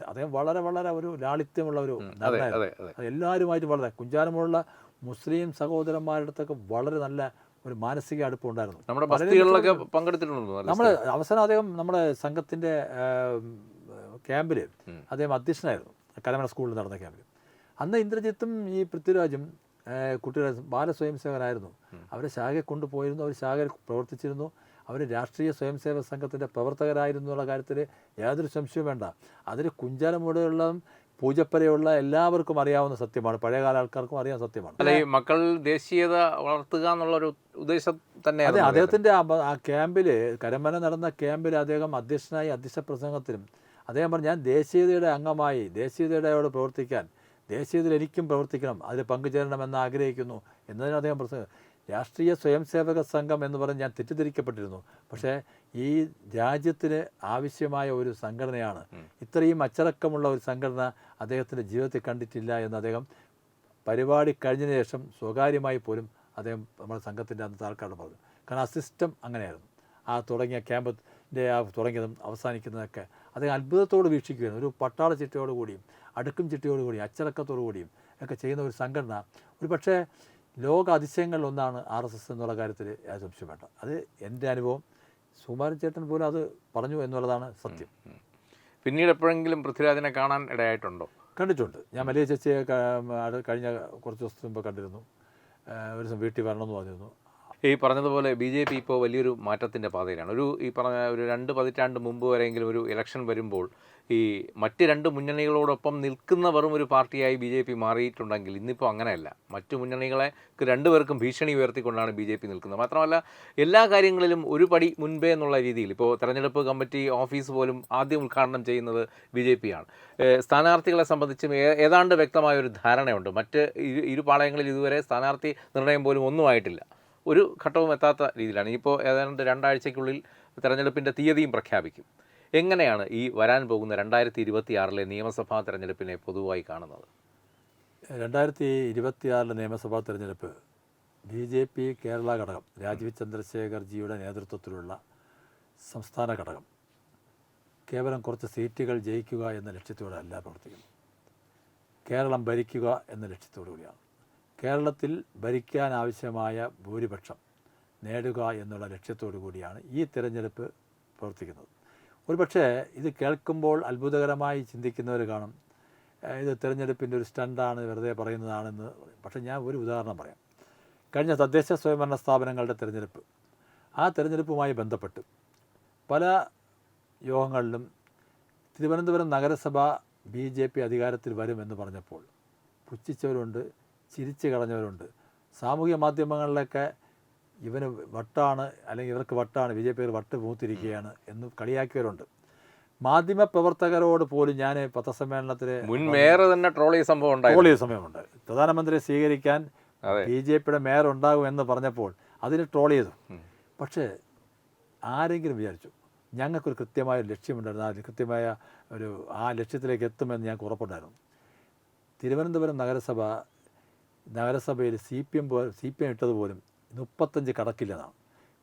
അദ്ദേഹം വളരെ വളരെ ഒരു ലാളിത്യമുള്ള ഒരു നടനായിരുന്നു. അത് എല്ലാവരുമായിട്ടും വളരെ കുഞ്ചാലമുള്ള മുസ്ലിം സഹോദരന്മാരുടെ അടുത്തൊക്കെ വളരെ നല്ല ഒരു മാനസിക അടുപ്പമുണ്ടായിരുന്നു. നമ്മുടെ ബസ്തികളിലൊക്കെ പങ്കെടുത്തിട്ടുണ്ടോ? നമ്മൾ അവസാനം അദ്ദേഹം നമ്മുടെ സംഘത്തിൻ്റെ ക്യാമ്പിൽ അദ്ദേഹം അധ്യക്ഷനായിരുന്നു, കരമന സ്കൂളിൽ നടന്ന ക്യാമ്പിൽ. അന്ന് ഇന്ദ്രജിത്തും ഈ പൃഥ്വിരാജും കുട്ടികളെ ബാലസ്വയം സേവകരായിരുന്നു. അവരെ ശാഖയെ കൊണ്ടുപോയിരുന്നു, അവർ ശാഖയിൽ പ്രവർത്തിച്ചിരുന്നു, അവർ രാഷ്ട്രീയ സ്വയംസേവക സംഘത്തിൻ്റെ പ്രവർത്തകരായിരുന്നു എന്നുള്ള കാര്യത്തിൽ യാതൊരു സംശയവും വേണ്ട. അതിൽ കുഞ്ചാലമൂടെയുള്ള പൂജപ്പരയുള്ള എല്ലാവർക്കും അറിയാവുന്ന സത്യമാണ്, പഴയകാല ആൾക്കാർക്കും അറിയാവുന്ന സത്യമാണ്. അല്ല, ഈ മക്കൾ ദേശീയത വളർത്തുക എന്നുള്ളൊരു ഉദ്ദേശം തന്നെ. അതെ, അദ്ദേഹത്തിൻ്റെ ആ ക്യാമ്പിൽ, കരമന നടന്ന ക്യാമ്പിൽ അദ്ദേഹം അധ്യക്ഷനായി അധ്യക്ഷ പ്രസംഗത്തിലും അദ്ദേഹം പറഞ്ഞു, ഞാൻ ദേശീയതയുടെ അംഗമായി ദേശീയതയോട് പ്രവർത്തിക്കാൻ, ദേശീയതയിൽ എനിക്കും പ്രവർത്തിക്കണം, അതിൽ പങ്കുചേരണമെന്ന് ആഗ്രഹിക്കുന്നു എന്നതിന് അദ്ദേഹം പ്രസംഗം. രാഷ്ട്രീയ സ്വയംസേവക സംഘം എന്ന് പറഞ്ഞ് ഞാൻ തെറ്റിദ്ധരിക്കപ്പെട്ടിരുന്നു. പക്ഷേ ഈ രാജ്യത്തിന് ആവശ്യമായ ഒരു സംഘടനയാണ്, ഇത്രയും അച്ചടക്കമുള്ള ഒരു സംഘടന അദ്ദേഹത്തിൻ്റെ ജീവിതത്തിൽ കണ്ടിട്ടില്ല എന്ന് അദ്ദേഹം പരിപാടി കഴിഞ്ഞതിന് ശേഷം സ്വകാര്യമായി പോലും അദ്ദേഹം നമ്മുടെ സംഘത്തിൻ്റെ അന്നത്തെ ആൾക്കാരോട് പറഞ്ഞു. കാരണം ആ സിസ്റ്റം അങ്ങനെയായിരുന്നു. ആ തുടങ്ങിയ ക്യാമ്പിൻ്റെ തുടങ്ങിയതും അവസാനിക്കുന്നതൊക്കെ അദ്ദേഹം അത്ഭുതത്തോട് വീക്ഷിക്കുകയാണ്. ഒരു പട്ടാള ചിട്ടയോടുകൂടിയും അടുക്കും ചിട്ടയോടുകൂടിയും അച്ചടക്കത്തോടു കൂടിയും ഒക്കെ ചെയ്യുന്ന ഒരു സംഘടന ഒരു പക്ഷേ ലോക അതിശയങ്ങളിലൊന്നാണ് RSS എന്നുള്ള കാര്യത്തിൽ യാതൊരു സംശയം വേണ്ട. അത് എൻ്റെ അനുഭവം. സുകുമാരൻ ചേട്ടൻ പോലും അത് പറഞ്ഞു എന്നുള്ളതാണ് സത്യം. പിന്നീട് എപ്പോഴെങ്കിലും പൃഥ്വിരാജിനെ കാണാൻ ഇടയായിട്ടുണ്ടോ? കണ്ടിട്ടുണ്ട്. ഞാൻ മല്ലിക ചേച്ചിയെ കഴിഞ്ഞ കുറച്ച് ദിവസത്തിന് മുമ്പ് കണ്ടിരുന്നു. ഒരു ദിവസം വീട്ടിൽ വരണമെന്ന് പറഞ്ഞിരുന്നു. ഈ പറഞ്ഞതുപോലെ BJP ഇപ്പോൾ വലിയൊരു മാറ്റത്തിൻ്റെ പാതയിലാണ്. ഈ പറഞ്ഞ ഒരു 2 പതിറ്റാണ്ട് മുമ്പ് വരെയെങ്കിലും ഒരു ഇലക്ഷൻ വരുമ്പോൾ ഈ മറ്റ് 2 മുന്നണികളോടൊപ്പം നിൽക്കുന്ന വെറും ഒരു പാർട്ടിയായി BJP മാറിയിട്ടുണ്ടെങ്കിൽ ഇന്നിപ്പോൾ അങ്ങനെയല്ല. മറ്റു മുന്നണികളെ 2 പേർക്കും ഭീഷണി ഉയർത്തിക്കൊണ്ടാണ് BJP നിൽക്കുന്നത്. മാത്രമല്ല എല്ലാ കാര്യങ്ങളിലും ഒരു പടി മുൻപേ എന്നുള്ള രീതിയിൽ ഇപ്പോൾ തെരഞ്ഞെടുപ്പ് കമ്മിറ്റി ഓഫീസ് പോലും ആദ്യം ഉദ്ഘാടനം ചെയ്യുന്നത് BJP ആണ്. സ്ഥാനാർത്ഥികളെ സംബന്ധിച്ചും ഏതാണ്ട് വ്യക്തമായൊരു ധാരണയുണ്ട്. മറ്റ് ഇരുപാളയങ്ങളിൽ ഇതുവരെ സ്ഥാനാർത്ഥി നിർണയം പോലും ഒന്നുമായിട്ടില്ല, ഒരു ഘട്ടവും എത്താത്ത രീതിയിലാണ്. ഇപ്പോൾ ഏതാണ്ട് 2 ആഴ്ചയ്ക്കുള്ളിൽ തെരഞ്ഞെടുപ്പിൻ്റെ തീയതിയും പ്രഖ്യാപിക്കും. എങ്ങനെയാണ് ഈ വരാൻ പോകുന്ന 2026 നിയമസഭാ തെരഞ്ഞെടുപ്പിനെ പൊതുവായി കാണുന്നത്? 2026 നിയമസഭാ തെരഞ്ഞെടുപ്പ് BJP കേരള ഘടകം, രാജീവ് ചന്ദ്രശേഖർജിയുടെ നേതൃത്വത്തിലുള്ള സംസ്ഥാന ഘടകം കേവലം കുറച്ച് സീറ്റുകൾ ജയിക്കുക എന്ന ലക്ഷ്യത്തോടെ അല്ല പ്രവർത്തിക്കുന്നത്. കേരളം ഭരിക്കുക എന്ന ലക്ഷ്യത്തോടു കൂടിയാണ്. കേരളത്തിൽ ഭരിക്കാൻ ആവശ്യമായ ഭൂരിപക്ഷം നേടുക എന്നുള്ള ലക്ഷ്യത്തോടു കൂടിയാണ് ഈ തിരഞ്ഞെടുപ്പ് പ്രവർത്തിക്കുന്നത്. ഒരുപക്ഷേ ഇത് കേൾക്കുമ്പോൾ അത്ഭുതകരമായി ചിന്തിക്കുന്നവർ കാണും, ഇത് തിരഞ്ഞെടുപ്പിൻ്റെ ഒരു സ്റ്റണ്ടാണ്, വെറുതെ പറയുന്നതാണെന്ന്. പക്ഷേ ഞാൻ ഒരു ഉദാഹരണം പറയാം. കഴിഞ്ഞ തദ്ദേശ സ്വയംഭരണ സ്ഥാപനങ്ങളുടെ തിരഞ്ഞെടുപ്പ്, ആ തിരഞ്ഞെടുപ്പുമായി ബന്ധപ്പെട്ട് പല യോഗങ്ങളിലും തിരുവനന്തപുരം നഗരസഭ BJP അധികാരത്തിൽ വരുമെന്ന് പറഞ്ഞപ്പോൾ പുച്ഛിച്ചവരുണ്ട്, ചിരിച്ചു കളഞ്ഞവരുണ്ട്. സാമൂഹ്യ മാധ്യമങ്ങളിലൊക്കെ ഇവന് വട്ടാണ്, അല്ലെങ്കിൽ ഇവർക്ക് വട്ടാണ്, ബി ജെ പി വട്ട് മൂത്തിരിക്കുകയാണ് എന്ന് കളിയാക്കിയവരുണ്ട്. മാധ്യമപ്രവർത്തകരോട് പോലും ഞാൻ പത്രസമ്മേളനത്തിൽ മുൻ മേയർ തന്നെ ട്രോൾ ചെയ്ത സംഭവം ഉണ്ടായി. ട്രോൾ ചെയ്ത സമയമുണ്ട്. പ്രധാനമന്ത്രിയെ സ്വീകരിക്കാൻ ബി ജെ പിയുടെ മേയർ ഉണ്ടാകുമെന്ന് പറഞ്ഞപ്പോൾ അതിന് ട്രോൾ ചെയ്തു. പക്ഷേ ആരെങ്കിലും വിചാരിച്ചു ഞങ്ങൾക്കൊരു കൃത്യമായ ലക്ഷ്യമുണ്ടായിരുന്നു, ആ കൃത്യമായ ആ ലക്ഷ്യത്തിലേക്ക് എത്തുമെന്ന് ഞങ്ങൾക്ക് ഉറപ്പുണ്ടായിരുന്നു. തിരുവനന്തപുരം നഗരസഭയിൽ സി പി എം ഇട്ടതുപോലും 35 കടക്കില്ലെന്നാണ്.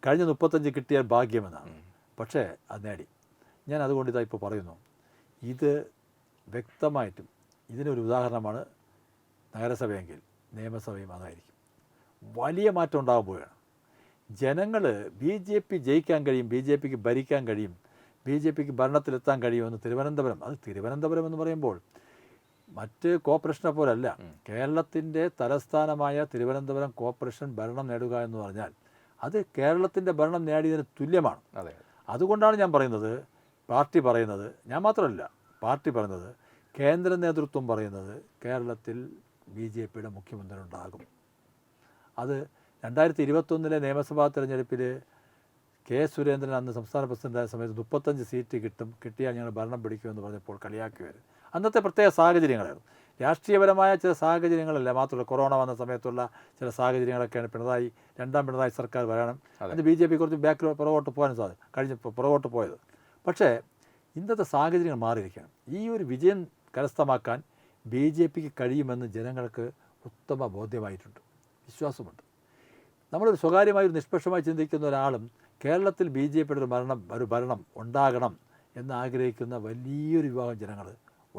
കഴിഞ്ഞ 35 കിട്ടിയാൽ ഭാഗ്യമെന്നാണ്. പക്ഷേ അത് നേടി. ഞാൻ അതുകൊണ്ട് ഇതാ ഇപ്പോൾ പറയുന്നു, ഇത് വ്യക്തമായിട്ടും ഇതിനൊരു ഉദാഹരണമാണ് നഗരസഭയെങ്കിൽ നിയമസഭയും അതായിരിക്കും. വലിയ മാറ്റം ഉണ്ടാകുമ്പോഴാണ് ജനങ്ങൾ ബി ജെ പി ജയിക്കാൻ കഴിയും, ബി ജെ പിക്ക് ഭരിക്കാൻ കഴിയും, ബി ജെ പിക്ക് ഭരണത്തിലെത്താൻ കഴിയുമെന്ന് തിരുവനന്തപുരം എന്ന് പറയുമ്പോൾ മറ്റ് കോർപ്പറേഷനെ പോലല്ല, കേരളത്തിൻ്റെ തലസ്ഥാനമായ തിരുവനന്തപുരം കോർപ്പറേഷൻ ഭരണം നേടുക എന്ന് പറഞ്ഞാൽ അത് കേരളത്തിൻ്റെ ഭരണം നേടിയതിന് തുല്യമാണ്. അതുകൊണ്ടാണ് ഞാൻ പറയുന്നത്, പാർട്ടി പറയുന്നത്, ഞാൻ മാത്രമല്ല പാർട്ടി പറയുന്നത്, കേന്ദ്ര നേതൃത്വം പറയുന്നത് കേരളത്തിൽ ബി ജെ പിയുടെ മുഖ്യമന്ത്രി ഉണ്ടാകും. അത് 2021 നിയമസഭാ തെരഞ്ഞെടുപ്പിൽ കെ സുരേന്ദ്രൻ അന്ന് സംസ്ഥാന പ്രസിഡൻ്റായ സമയത്ത് 35 സീറ്റ് കിട്ടിയാൽ ഞങ്ങൾ ഭരണം പിടിക്കുമെന്ന് പറഞ്ഞപ്പോൾ കളിയാക്കിയവർ. അന്നത്തെ പ്രത്യേക സാഹചര്യങ്ങളായിരുന്നു, രാഷ്ട്രീയപരമായ ചില സാഹചര്യങ്ങളല്ല, മാത്രമല്ല കൊറോണ വന്ന സമയത്തുള്ള ചില സാഹചര്യങ്ങളൊക്കെയാണ് രണ്ടാം പിണറായി സർക്കാർ വരണം, അത് ബി ജെ പി കുറച്ച് പുറകോട്ട് പോകാനും പുറകോട്ട് പോയത്. പക്ഷേ ഇന്നത്തെ സാഹചര്യങ്ങൾ മാറിയിരിക്കുകയാണ്. ഈ ഒരു വിജയം കരസ്ഥമാക്കാൻ ബി ജെ പിക്ക് കഴിയുമെന്ന് ജനങ്ങൾക്ക് ഉത്തമ ബോധ്യമായിട്ടുണ്ട്, വിശ്വാസമുണ്ട്. നമ്മളൊരു സ്വകാര്യമായി നിഷ്പക്ഷമായി ചിന്തിക്കുന്ന ഒരാളും കേരളത്തിൽ ബി ജെ പിയുടെ ഒരു ഭരണം ഉണ്ടാകണം എന്ന് ആഗ്രഹിക്കുന്ന വലിയൊരു വിഭാഗം ജനങ്ങൾ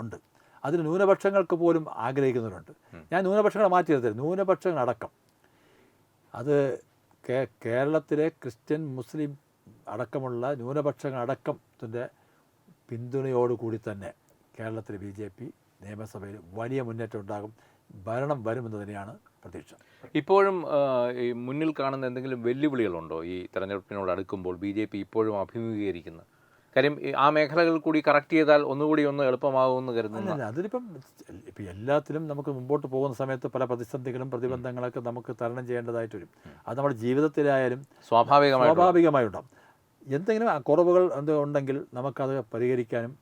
ഉണ്ട്. അതിന് ന്യൂനപക്ഷങ്ങൾക്ക് പോലും ആഗ്രഹിക്കുന്നവരുണ്ട്. ഞാൻ ന്യൂനപക്ഷങ്ങളെ മാറ്റി നിർത്തരുത്, ന്യൂനപക്ഷങ്ങളടക്കം, അത് കേരളത്തിലെ ക്രിസ്ത്യൻ മുസ്ലിം അടക്കമുള്ള ന്യൂനപക്ഷങ്ങളടക്കത്തിൻ്റെ പിന്തുണയോടുകൂടി തന്നെ കേരളത്തിലെ ബി ജെ പി നിയമസഭയിൽ വലിയ മുന്നേറ്റം ഉണ്ടാകും, ഭരണം വരുമെന്ന് തന്നെയാണ് പ്രതീക്ഷ. ഇപ്പോഴും ഈ മുന്നിൽ കാണുന്ന എന്തെങ്കിലും വെല്ലുവിളികളുണ്ടോ ഈ തെരഞ്ഞെടുപ്പിനോട് അടുക്കുമ്പോൾ ബി ജെ പി ഇപ്പോഴും അഭിമുഖീകരിക്കുന്ന കാര്യം? ആ മേഖലകൾ കൂടി കറക്റ്റ് ചെയ്താൽ ഒന്നുകൂടി എളുപ്പമാകുമെന്ന് കരുതുന്നു. അതിലിപ്പം എല്ലാത്തിലും നമുക്ക് മുമ്പോട്ട് പോകുന്ന സമയത്ത് പല പ്രതിസന്ധികളും പ്രതിബന്ധങ്ങളൊക്കെ നമുക്ക് തരണം ചെയ്യേണ്ടതായിട്ട് വരും. അത് നമ്മുടെ ജീവിതത്തിലായാലും സ്വാഭാവികമായി ഉണ്ടാകും. എന്തെങ്കിലും കുറവുകൾ ഉണ്ടെങ്കിൽ നമുക്കത് പരിഹരിക്കാനും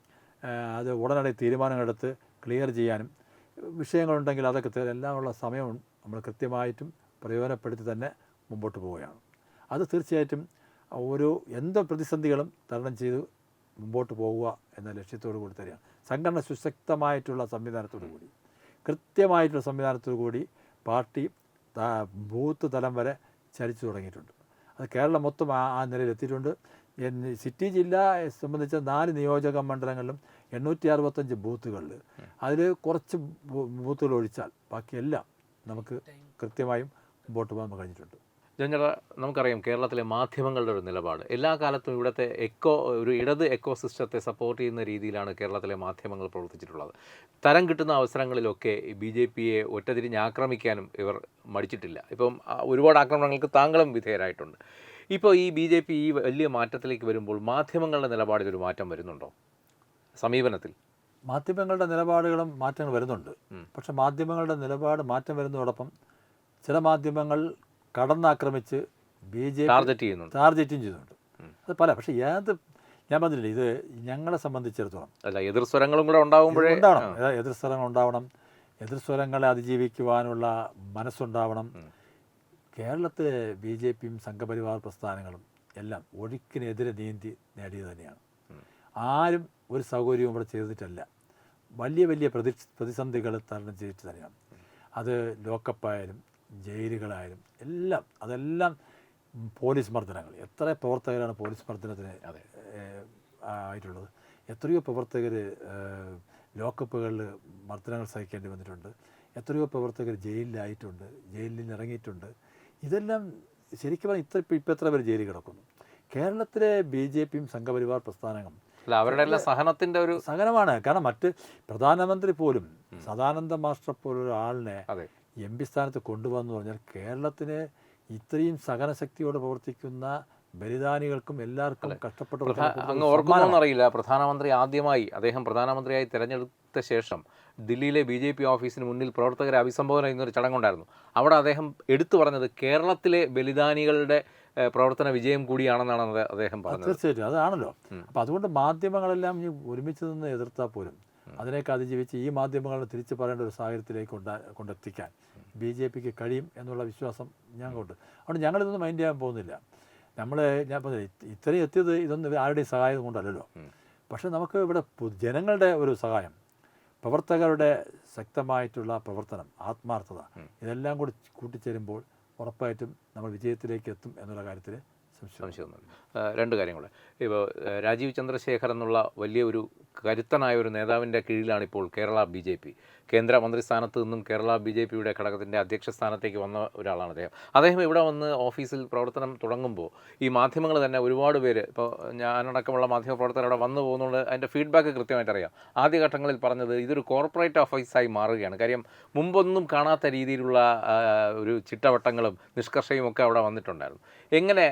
അത് ഉടനടി തീരുമാനങ്ങളെടുത്ത് ക്ലിയർ ചെയ്യാനും വിഷയങ്ങളുണ്ടെങ്കിൽ അതൊക്കെ എല്ലാമുള്ള സമയവും നമ്മൾ കൃത്യമായിട്ടും പ്രയോജനപ്പെടുത്തി തന്നെ മുമ്പോട്ട് പോവുകയാണ്. അത് തീർച്ചയായിട്ടും എന്ത് പ്രതിസന്ധികളും തരണം ചെയ്ത് മുമ്പോട്ട് പോകുക എന്ന ലക്ഷ്യത്തോടു കൂടി തന്നെയാണ്. സംഘടന സുശക്തമായിട്ടുള്ള സംവിധാനത്തോടു കൂടി, കൃത്യമായിട്ടുള്ള സംവിധാനത്തോടു കൂടി പാർട്ടി ബൂത്ത് തലം വരെ ചലിച്ചു തുടങ്ങിയിട്ടുണ്ട്. അത് കേരളം മൊത്തം ആ നിലയിലെത്തിയിട്ടുണ്ട്. സിറ്റി ജില്ലയെ സംബന്ധിച്ച 4 നിയോജക മണ്ഡലങ്ങളിലും 865 ബൂത്തുകളിൽ അതിൽ കുറച്ച് ബൂത്തുകൾ ഒഴിച്ചാൽ ബാക്കിയെല്ലാം നമുക്ക് കൃത്യമായും മുമ്പോട്ട് പോകാൻ കഴിഞ്ഞിട്ടുണ്ട്. ജനറ, നമുക്കറിയാം കേരളത്തിലെ മാധ്യമങ്ങളുടെ ഒരു നിലപാട് എല്ലാ കാലത്തും ഇവിടുത്തെ ഒരു ഇടത് എക്കോ സിസ്റ്റത്തെ സപ്പോർട്ട് ചെയ്യുന്ന രീതിയിലാണ് കേരളത്തിലെ മാധ്യമങ്ങൾ പ്രവർത്തിച്ചിട്ടുള്ളത്. തരം കിട്ടുന്ന അവസരങ്ങളിലൊക്കെ ബി ജെ പിയെ ഒറ്റതിരിഞ്ഞ് ആക്രമിക്കാനും ഇവർ മടിച്ചിട്ടില്ല. ഇപ്പം ഒരുപാട് ആക്രമണങ്ങൾക്ക് താങ്കളും വിധേയരായിട്ടുണ്ട്. ഇപ്പോൾ ഈ ബി ജെ പി ഈ വലിയ മാറ്റത്തിലേക്ക് വരുമ്പോൾ മാധ്യമങ്ങളുടെ നിലപാടിലൊരു മാറ്റം വരുന്നുണ്ടോ സമീപനത്തിൽ? മാധ്യമങ്ങളുടെ നിലപാടുകളും മാറ്റങ്ങൾ വരുന്നുണ്ട്. പക്ഷേ മാധ്യമങ്ങളുടെ നിലപാട് മാറ്റം വരുന്നതോടൊപ്പം ചില മാധ്യമങ്ങൾ കടന്നാക്രമിച്ച് ബി ജെ പി ടാർഗറ്റും ചെയ്യുന്നുണ്ട്. അത് പക്ഷേ ഞാൻ പറഞ്ഞില്ല, ഇത് ഞങ്ങളെ സംബന്ധിച്ചിടത്തോളം എതിർസ്വരങ്ങളും കൂടെ എതിർസ്വരങ്ങൾ ഉണ്ടാവണം, എതിർസ്വരങ്ങളെ അതിജീവിക്കുവാനുള്ള മനസ്സുണ്ടാവണം. കേരളത്തിലെ ബി ജെ പിയും സംഘപരിവാർ പ്രസ്ഥാനങ്ങളും എല്ലാം ഒഴുക്കിനെതിരെ നീന്തി നേടിയത് തന്നെയാണ്. ആരും ഒരു സൗകര്യവും ഇവിടെ ചെയ്തിട്ടല്ല, വലിയ പ്രതിസന്ധികൾ തരണം ചെയ്തിട്ട് തന്നെയാണ്. അത് ലോക്കപ്പായാലും ജയിലുകളായാലും അതെല്ലാം പോലീസ് മർദ്ദനങ്ങൾ. എത്ര പ്രവർത്തകരാണ് പോലീസ് മർദ്ദനത്തിന് ആയിട്ടുള്ളത്? എത്രയോ പ്രവർത്തകർ ലോക്കപ്പുകളിൽ മർദ്ദനങ്ങൾ സഹിക്കേണ്ടി വന്നിട്ടുണ്ട്. എത്രയോ പ്രവർത്തകർ ജയിലിലായിട്ടുണ്ട്, ജയിലിൽ നിന്ന് ഇറങ്ങിയിട്ടുണ്ട്. ഇതെല്ലാം ശരിക്കും പറഞ്ഞാൽ ഇപ്പോൾ എത്ര പേര് ജയിലിൽ കിടക്കുന്നു? കേരളത്തിലെ ബി ജെ പിയും സംഘപരിവാർ പ്രസ്ഥാനങ്ങളും അവരുടെ എല്ലാം സഹനത്തിൻ്റെ ഒരു സഹനമാണ്. കാരണം മറ്റ് പ്രധാനമന്ത്രി പോലും സദാനന്ദ മാസ്റ്റർ പോലൊരു ആളിനെ എം പി സ്ഥാനത്ത് കൊണ്ടുവന്നു പറഞ്ഞാൽ കേരളത്തിന് ഇത്രയും സഹനശക്തിയോടെ പ്രവർത്തിക്കുന്ന ബലിദാനികൾക്കും എല്ലാവർക്കും കഷ്ടപ്പെട്ട അങ്ങ് ഓർക്കുന്നോന്നറിയില്ല, പ്രധാനമന്ത്രി ആദ്യമായി അദ്ദേഹം പ്രധാനമന്ത്രിയായി തിരഞ്ഞെടുത്ത ശേഷം ദില്ലിയിലെ BJP ഓഫീസിന് മുന്നിൽ പ്രവർത്തകരെ അഭിസംബോധന ചെയ്യുന്നൊരു ചടങ്ങുണ്ടായിരുന്നു. അവിടെ അദ്ദേഹം എടുത്തു പറഞ്ഞത് കേരളത്തിലെ ബലിദാനികളുടെ പ്രവർത്തന വിജയം കൂടിയാണെന്നാണ് അദ്ദേഹം പറഞ്ഞത്. തീർച്ചയായിട്ടും അതാണല്ലോ. അപ്പോൾ അതുകൊണ്ട് മാധ്യമങ്ങളെല്ലാം ഈ ഒരുമിച്ച് നിന്ന് എതിർത്താൽ പോലും അതിനേക്ക് അതിജീവിച്ച് ഈ മാധ്യമങ്ങളെ തിരിച്ചു പറയേണ്ട ഒരു സാഹചര്യത്തിലേക്ക് കൊണ്ടെത്തിക്കാൻ BJPക്ക് കഴിയും എന്നുള്ള വിശ്വാസം ഞങ്ങൾക്കുണ്ട്. അതുകൊണ്ട് ഞങ്ങളിതൊന്നും മൈൻഡ് ചെയ്യാൻ പോകുന്നില്ല. ഞാൻ പറഞ്ഞില്ല, ഇത്രയും എത്തിയത് ഇതൊന്നും ആരുടെയും സഹായം കൊണ്ടല്ലല്ലോ. പക്ഷേ നമുക്ക് ഇവിടെ ജനങ്ങളുടെ ഒരു സഹായം, പ്രവർത്തകരുടെ ശക്തമായിട്ടുള്ള പ്രവർത്തനം, ആത്മാർത്ഥത, ഇതെല്ലാം കൂടി കൂട്ടിച്ചേരുമ്പോൾ ഉറപ്പായിട്ടും നമ്മൾ വിജയത്തിലേക്ക് എത്തും എന്നുള്ള കാര്യത്തിൽ സംശയമൊന്നുമില്ല. രണ്ട് കാര്യങ്ങൾ. ഇപ്പോൾ രാജീവ് ചന്ദ്രശേഖർ എന്നുള്ള വലിയ ഒരു കരുത്തനായ ഒരു നേതാവിൻ്റെ കീഴിലാണ് ഇപ്പോൾ കേരള BJP. കേന്ദ്ര മന്ത്രിസ്ഥാനത്ത് നിന്നും കേരള BJPയുടെ ഘടകത്തിൻ്റെ അധ്യക്ഷ സ്ഥാനത്തേക്ക് വന്ന ഒരാളാണ് അദ്ദേഹം. അദ്ദേഹം ഇവിടെ വന്ന് ഓഫീസിൽ പ്രവർത്തനം തുടങ്ങുമ്പോൾ ഈ മാധ്യമങ്ങൾ തന്നെ ഒരുപാട് പേര്, ഇപ്പോൾ ഞാനടക്കമുള്ള മാധ്യമപ്രവർത്തകർ അവിടെ വന്നു പോകുന്നതുകൊണ്ട് അതിൻ്റെ ഫീഡ്ബാക്ക് കൃത്യമായിട്ട് അറിയാം. ആദ്യഘട്ടങ്ങളിൽ പറഞ്ഞത് ഇതൊരു കോർപ്പറേറ്റ് ഓഫീസായി മാറുകയാണ്. കാര്യം മുമ്പൊന്നും കാണാത്ത രീതിയിലുള്ള ഒരു ചിട്ടവട്ടങ്ങളും നിഷ്കർഷയും ഒക്കെ അവിടെ വന്നിട്ടുണ്ടായിരുന്നു. എങ്ങനെ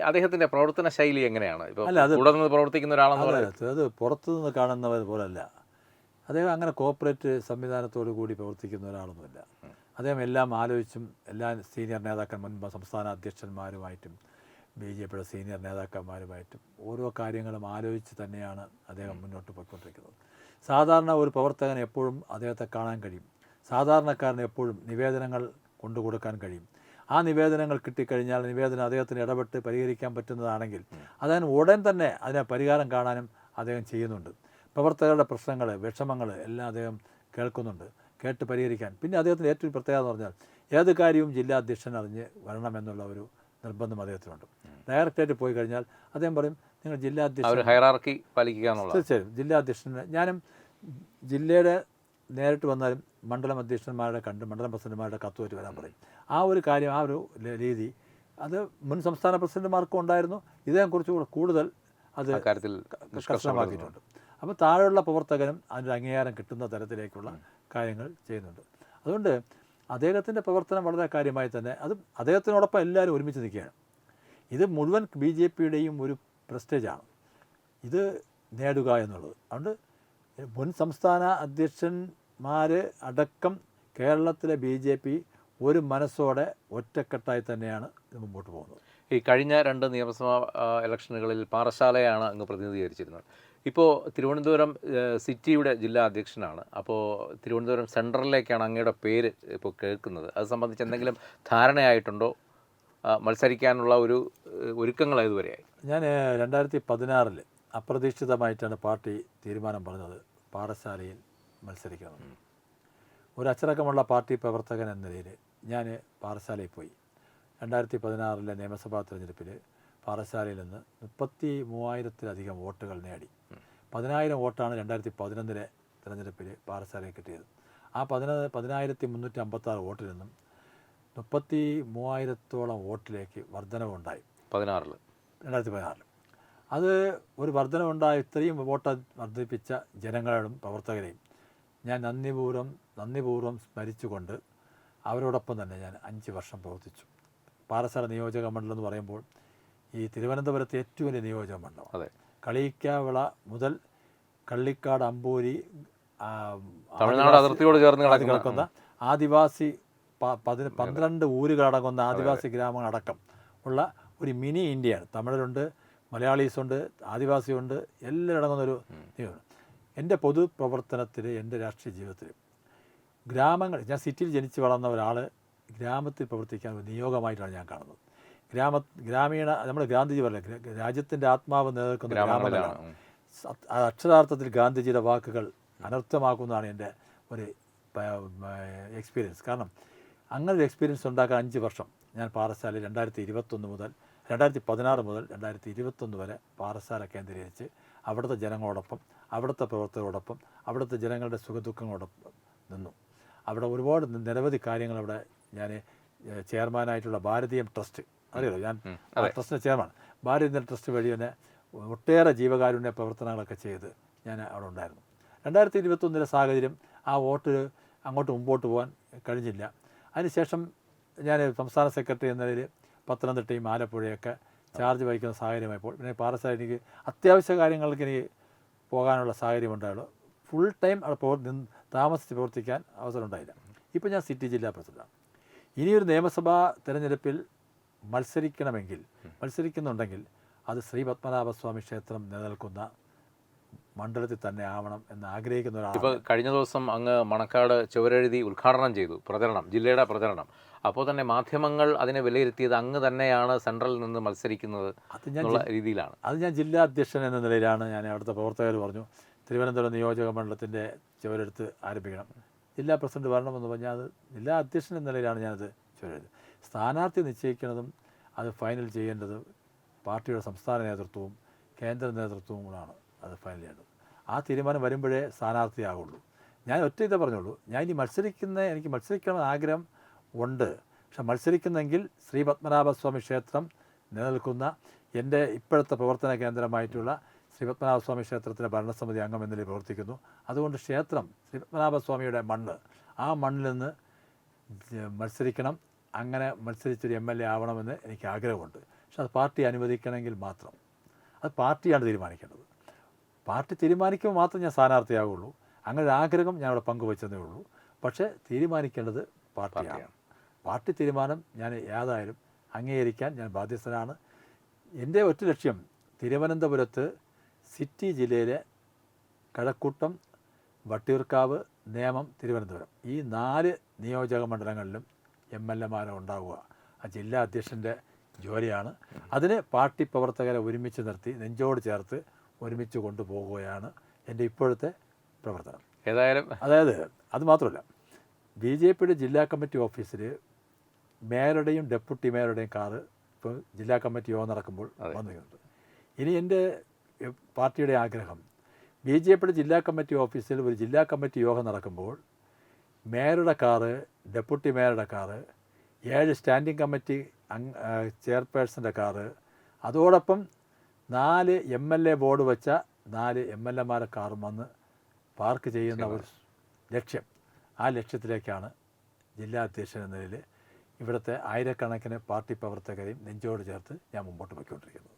അദ്ദേഹത്തിൻ്റെ പ്രവർത്തന ശൈലി എങ്ങനെയാണ്? ഇപ്പോൾ ഇവിടെ നിന്ന് പ്രവർത്തിക്കുന്ന ഒരാളെന്ന് പറയുന്നത് അത് പുറത്തുനിന്ന് കാണുന്നവർ പോലല്ല. അദ്ദേഹം അങ്ങനെ കോർപ്പറേറ്റ് സംവിധാനത്തോടു കൂടി പ്രവർത്തിക്കുന്ന ഒരാളൊന്നുമില്ല. അദ്ദേഹം എല്ലാം ആലോചിച്ചും എല്ലാ സീനിയർ നേതാക്കന്മാരും സംസ്ഥാന അധ്യക്ഷന്മാരുമായിട്ടും BJPയുടെ സീനിയർ നേതാക്കന്മാരുമായിട്ടും ഓരോ കാര്യങ്ങളും ആലോചിച്ച് തന്നെയാണ് അദ്ദേഹം മുന്നോട്ട് പോയിക്കൊണ്ടിരിക്കുന്നത്. സാധാരണ ഒരു പ്രവർത്തകന് എപ്പോഴും അദ്ദേഹത്തെ കാണാൻ കഴിയും. സാധാരണക്കാരന് എപ്പോഴും നിവേദനങ്ങൾ കൊണ്ടു കൊടുക്കാൻ കഴിയും. ആ നിവേദനങ്ങൾ കിട്ടിക്കഴിഞ്ഞാൽ നിവേദനം അദ്ദേഹത്തിന് ഇടപെട്ട് പരിഹരിക്കാൻ പറ്റുന്നതാണെങ്കിൽ അദ്ദേഹം ഉടൻ തന്നെ അതിനെ പരിഹാരം കാണാനും അദ്ദേഹം ചെയ്യുന്നുണ്ട്. പ്രവർത്തകരുടെ പ്രശ്നങ്ങൾ, വിഷമങ്ങൾ എല്ലാം അദ്ദേഹം കേൾക്കുന്നുണ്ട്, കേട്ട് പരിഹരിക്കാൻ. പിന്നെ അദ്ദേഹത്തിൻ്റെ ഏറ്റവും പ്രത്യേകത എന്ന് പറഞ്ഞാൽ ഏത് കാര്യവും ജില്ലാ അധ്യക്ഷൻ അറിഞ്ഞ് വരണമെന്നുള്ള ഒരു നിർബന്ധം അദ്ദേഹത്തിനുണ്ട്. ഡയറക്റ്റായിട്ട് പോയി കഴിഞ്ഞാൽ അദ്ദേഹം പറയും, നിങ്ങൾ ജില്ലാ അധ്യക്ഷൻ ഹൈറാർക്കി പാലിക്കുക എന്നുള്ളത്. തീർച്ചയായും ജില്ലാ അധ്യക്ഷന് ഞാനും ജില്ലയുടെ നേരിട്ട് വന്നാലും മണ്ഡലം അധ്യക്ഷന്മാരുടെ മണ്ഡലം പ്രസിഡന്റുമാരുടെ കത്തുമായിട്ട് വരാൻ പറയും. ആ ഒരു കാര്യം, ആ ഒരു രീതി അത് മുൻ സംസ്ഥാന പ്രസിഡന്റുമാർക്കും ഉണ്ടായിരുന്നു. ഇദ്ദേഹം കുറച്ചുകൂടെ കൂടുതൽ അത് കർശനമാക്കിയിട്ടുണ്ട്. അപ്പോൾ താഴെയുള്ള പ്രവർത്തകനും അതിൻ്റെ അംഗീകാരം കിട്ടുന്ന തരത്തിലേക്കുള്ള കാര്യങ്ങൾ ചെയ്യുന്നുണ്ട്. അതുകൊണ്ട് അദ്ദേഹത്തിൻ്റെ പ്രവർത്തനം വളരെ കാര്യമായി തന്നെ അത് അദ്ദേഹത്തിനോടൊപ്പം എല്ലാവരും ഒരുമിച്ച് നിൽക്കുകയാണ്. ഇത് മുഴുവൻ BJPയുടെയും ഒരു പ്രസ്റ്റേജാണ് ഇത് നേടുക എന്നുള്ളത്. അതുകൊണ്ട് മുൻ സംസ്ഥാന അധ്യക്ഷന്മാർ അടക്കം കേരളത്തിലെ BJP ഒരു മനസ്സോടെ ഒറ്റക്കെട്ടായി തന്നെയാണ് ഇത് മുമ്പോട്ട് പോകുന്നത്. ഈ കഴിഞ്ഞ 2 നിയമസഭാ ഇലക്ഷനുകളിൽ പാറശാലയാണ് അങ്ങ് പ്രതിനിധീകരിച്ചിരുന്നത്. ഇപ്പോൾ തിരുവനന്തപുരം സിറ്റിയുടെ ജില്ലാ അധ്യക്ഷനാണ്. അപ്പോൾ തിരുവനന്തപുരം സെൻട്രലിലേക്കാണ് അങ്ങയുടെ പേര് ഇപ്പോൾ കേൾക്കുന്നത്. അത് സംബന്ധിച്ച് എന്തെങ്കിലും ധാരണയായിട്ടുണ്ടോ? മത്സരിക്കാനുള്ള ഒരു ഒരുക്കങ്ങൾ ഇതുവരെയായി? ഞാൻ 2016 അപ്രതീക്ഷിതമായിട്ടാണ് പാർട്ടി തീരുമാനം പറഞ്ഞത് പാറശാലയിൽ മത്സരിക്കണം. ഒരു അച്ചടക്കമുള്ള പാർട്ടി പ്രവർത്തകൻ എന്ന നിലയിൽ ഞാൻ പാറശാലയിൽ പോയി. 2016 നിയമസഭാ തെരഞ്ഞെടുപ്പിൽ പാറശാലയിൽ നിന്ന് 33,000-ലധികം വോട്ടുകൾ നേടി. 10,000 വോട്ടാണ് 2011 തെരഞ്ഞെടുപ്പിൽ പാറശാലയിൽ കിട്ടിയത്. ആ 10,356 വോട്ടിൽ നിന്നും 33,000-ഓളം വോട്ടിലേക്ക് വർധനവുണ്ടായി 2016. അത് ഒരു വർധനവുണ്ടായ ഇത്രയും വോട്ട് വർദ്ധിപ്പിച്ച ജനങ്ങളും പ്രവർത്തകരെയും ഞാൻ നന്ദിപൂർവ്വം സ്മരിച്ചുകൊണ്ട് അവരോടൊപ്പം തന്നെ ഞാൻ 5 വർഷം പ്രവർത്തിച്ചു. പാറശാല നിയോജക മണ്ഡലം എന്ന് പറയുമ്പോൾ ഈ തിരുവനന്തപുരത്തെ ഏറ്റവും വലിയ നിയോജക മണ്ഡലം. അതെ. കളിയിക്കാവിള മുതൽ കള്ളിക്കാട്, അമ്പൂരി, തമിഴ്നാട് അതിർത്തിയോട് ചേർന്ന് കിടക്കുന്ന ആദിവാസി 12 ഊരുകളടങ്ങുന്ന ആദിവാസി ഗ്രാമങ്ങളടക്കം ഉള്ള ഒരു മിനി ഇന്ത്യയാണ്. തമിഴരുണ്ട്, മലയാളീസുണ്ട്, ആദിവാസിയുണ്ട്, എല്ലാം അടങ്ങുന്നൊരു നിയമമാണ്. എൻ്റെ പൊതുപ്രവർത്തനത്തിൽ, എൻ്റെ രാഷ്ട്രീയ ജീവിതത്തിൽ ഗ്രാമങ്ങൾ, ഞാൻ സിറ്റിയിൽ ജനിച്ച് വളർന്ന ഒരാൾ ഗ്രാമത്തിൽ പ്രവർത്തിക്കാൻ ഒരു നിയോഗമായിട്ടാണ് ഞാൻ കാണുന്നത്. ഗ്രാമീണ, നമ്മൾ ഗാന്ധിജി പറയില്ല, രാജ്യത്തിൻ്റെ ആത്മാവ് നിലനിൽക്കുന്ന ഗ്രാമങ്ങളാണ്. അക്ഷരാർത്ഥത്തിൽ ഗാന്ധിജിയുടെ വാക്കുകൾ അനർത്ഥമാക്കുന്നതാണ് എൻ്റെ ഒരു എക്സ്പീരിയൻസ്. കാരണം അങ്ങനെ ഒരു എക്സ്പീരിയൻസ് ഉണ്ടാക്കാൻ 5 വർഷം ഞാൻ പാറശാല 2016 മുതൽ 2021 വരെ പാറശാല കേന്ദ്രീകരിച്ച് അവിടുത്തെ ജനങ്ങളോടൊപ്പം, അവിടുത്തെ പ്രവർത്തകരോടൊപ്പം, അവിടുത്തെ ജനങ്ങളുടെ സുഖദുഃഖങ്ങളോടൊപ്പം നിന്നു. അവിടെ ഒരുപാട് നിരവധി കാര്യങ്ങൾ അവിടെ ഞാൻ ചെയർമാനായിട്ടുള്ള ഭാരതീയം ട്രസ്റ്റ്, അറിയാലോ, ഞാൻ ട്രസ്റ്റിൻ്റെ ചെയർമാൻ. ഭാരതീയ ട്രസ്റ്റ് വഴി തന്നെ ഒട്ടേറെ ജീവകാരുണ്യ പ്രവർത്തനങ്ങളൊക്കെ ചെയ്ത് ഞാൻ അവിടെ ഉണ്ടായിരുന്നു. 2021 സാഹചര്യം ആ വോട്ട് അങ്ങോട്ട് മുമ്പോട്ട് പോകാൻ കഴിഞ്ഞില്ല. അതിനുശേഷം ഞാൻ സംസ്ഥാന സെക്രട്ടറി എന്ന നിലയിൽ പത്തനംതിട്ടയും ആലപ്പുഴയൊക്കെ ചാർജ് വഹിക്കുന്ന സാഹചര്യമായപ്പോൾ പിന്നെ പാറശാല എനിക്ക് അത്യാവശ്യ കാര്യങ്ങൾക്ക് എനിക്ക് പോകാനുള്ള സാഹചര്യം ഉണ്ടായുള്ളൂ. ഫുൾ ടൈം അവിടെ താമസിച്ച് പ്രവർത്തിക്കാൻ അവസരം ഉണ്ടായില്ല. ഇപ്പോൾ ഞാൻ സിറ്റി ജില്ലാ പ്രസിഡന്റാണ്. ഇനിയൊരു നിയമസഭാ തിരഞ്ഞെടുപ്പിൽ മത്സരിക്കുന്നുണ്ടെങ്കിൽ അത് ശ്രീ പത്മനാഭസ്വാമി ക്ഷേത്രം നിലനിൽക്കുന്ന മണ്ഡലത്തിൽ തന്നെ ആവണം എന്ന് ആഗ്രഹിക്കുന്ന ഒരാൾ. ഇപ്പോൾ കഴിഞ്ഞ ദിവസം അങ്ങ് മണക്കാട് ചുവരെഴുതി ഉദ്ഘാടനം ചെയ്തു ജില്ലയുടെ പ്രചരണം. അപ്പോൾ തന്നെ മാധ്യമങ്ങൾ അതിനെ വിലയിരുത്തിയത് അങ്ങ് തന്നെയാണ് സെൻട്രലിൽ നിന്ന് മത്സരിക്കുന്നത് എന്നുള്ള രീതിയിലാണ്. അത് ഞാൻ ജില്ലാ അധ്യക്ഷൻ എന്ന നിലയിലാണ് ഞാൻ അവിടുത്തെ പ്രവർത്തകർ പറഞ്ഞു തിരുവനന്തപുരം നിയോജക മണ്ഡലത്തിൻ്റെ ചുവരെടുത്ത് ആരംഭിക്കണം, ജില്ലാ പ്രസിഡന്റ് വരണമെന്ന് പറഞ്ഞാൽ അത് ജില്ലാ അധ്യക്ഷൻ എന്ന നിലയിലാണ് ഞാനത് ചുവരെഴുതി. സ്ഥാനാർത്ഥി നിശ്ചയിക്കുന്നതും അത് ഫൈനൽ ചെയ്യേണ്ടതും പാർട്ടിയുടെ സംസ്ഥാന നേതൃത്വവും കേന്ദ്ര നേതൃത്വവും കൂടാണ് അത് ഫൈനൽ ചെയ്യേണ്ടത്. ആ തീരുമാനം വരുമ്പോഴേ സ്ഥാനാർത്ഥിയാകുള്ളൂ. ഞാൻ ഒറ്റ ഇതേ പറഞ്ഞുള്ളൂ, ഞാൻ ഇനി എനിക്ക് മത്സരിക്കണമെന്ന് ആഗ്രഹം ഉണ്ട്. പക്ഷെ മത്സരിക്കുന്നെങ്കിൽ ശ്രീ പത്മനാഭസ്വാമി ക്ഷേത്രം നിലനിൽക്കുന്ന എൻ്റെ ഇപ്പോഴത്തെ പ്രവർത്തന കേന്ദ്രമായിട്ടുള്ള ശ്രീ പത്മനാഭസ്വാമി ക്ഷേത്രത്തിലെ ഭരണസമിതി അംഗം എന്നതിൽ പ്രവർത്തിക്കുന്നു. അതുകൊണ്ട് ക്ഷേത്രം ശ്രീ പത്മനാഭസ്വാമിയുടെ മണ്ണ്, ആ മണ്ണിൽ നിന്ന് മത്സരിക്കണം. അങ്ങനെ മത്സരിച്ചൊരു MLA ആവണമെന്ന് എനിക്ക് ആഗ്രഹമുണ്ട്. പക്ഷെ അത് പാർട്ടി അനുവദിക്കണമെങ്കിൽ മാത്രം. അത് പാർട്ടിയാണ് തീരുമാനിക്കേണ്ടത്. പാർട്ടി തീരുമാനിക്കുമ്പോൾ മാത്രം ഞാൻ സ്ഥാനാർത്ഥിയാകുള്ളൂ. അങ്ങനെ ഒരു ആഗ്രഹം ഞാൻ അവിടെ പങ്കുവച്ചതേ ഉള്ളൂ. പക്ഷേ തീരുമാനിക്കേണ്ടത് പാർട്ടിയാണ്. പാർട്ടി തീരുമാനം ഞാൻ ഏതായാലും അംഗീകരിക്കാൻ ഞാൻ ബാധ്യസ്ഥനാണ്. എൻ്റെ ഒറ്റ ലക്ഷ്യം തിരുവനന്തപുരത്ത് സിറ്റി ജില്ലയിലെ കഴക്കൂട്ടം, വട്ടിയൂർക്കാവ്, നേമം, തിരുവനന്തപുരം ഈ 4 നിയോജക മണ്ഡലങ്ങളിലും MLAമാരെ ഉണ്ടാവുക ആ ജില്ലാ അധ്യക്ഷൻ്റെ ജോലിയാണ്. അതിന് പാർട്ടി പ്രവർത്തകരെ ഒരുമിച്ച് നിർത്തി നെഞ്ചോട് ചേർത്ത് ഒരുമിച്ച് കൊണ്ടുപോകുകയാണ് എൻ്റെ ഇപ്പോഴത്തെ പ്രവർത്തനം. അതായത് അത് മാത്രമല്ല, BJPയുടെ ജില്ലാ കമ്മിറ്റി ഓഫീസിൽ മേയറുടെയും ഡെപ്യൂട്ടി മേയറുടെയും കാറ് ഇപ്പോൾ ജില്ലാ കമ്മിറ്റി യോഗം നടക്കുമ്പോൾ വന്നിട്ടുണ്ട്. ഇനി എൻ്റെ പാർട്ടിയുടെ ആഗ്രഹം BJPയുടെ ജില്ലാ കമ്മിറ്റി ഓഫീസിൽ ഒരു ജില്ലാ കമ്മിറ്റി യോഗം നടക്കുമ്പോൾ മേയറുടെ കാറ്, ഡെപ്യൂട്ടി മേയറുടെ കാറ്, 7 സ്റ്റാൻഡിംഗ് കമ്മിറ്റി ചെയർപേഴ്സൻ്റെ കാറ്, അതോടൊപ്പം 4 MLA ബോർഡ് വെച്ച 4 MLAമാരെ കാറും വന്ന് പാർക്ക് ചെയ്യുന്ന ഒരു ലക്ഷ്യം. ആ ലക്ഷ്യത്തിലേക്കാണ് ജില്ലാ അധ്യക്ഷൻ എന്ന നിലയിൽ ഇവിടുത്തെ ആയിരക്കണക്കിന് പാർട്ടി പ്രവർത്തകരെയും നെഞ്ചോട് ചേർത്ത് ഞാൻ മുമ്പോട്ട് പോയിക്കൊണ്ടിരിക്കുന്നത്.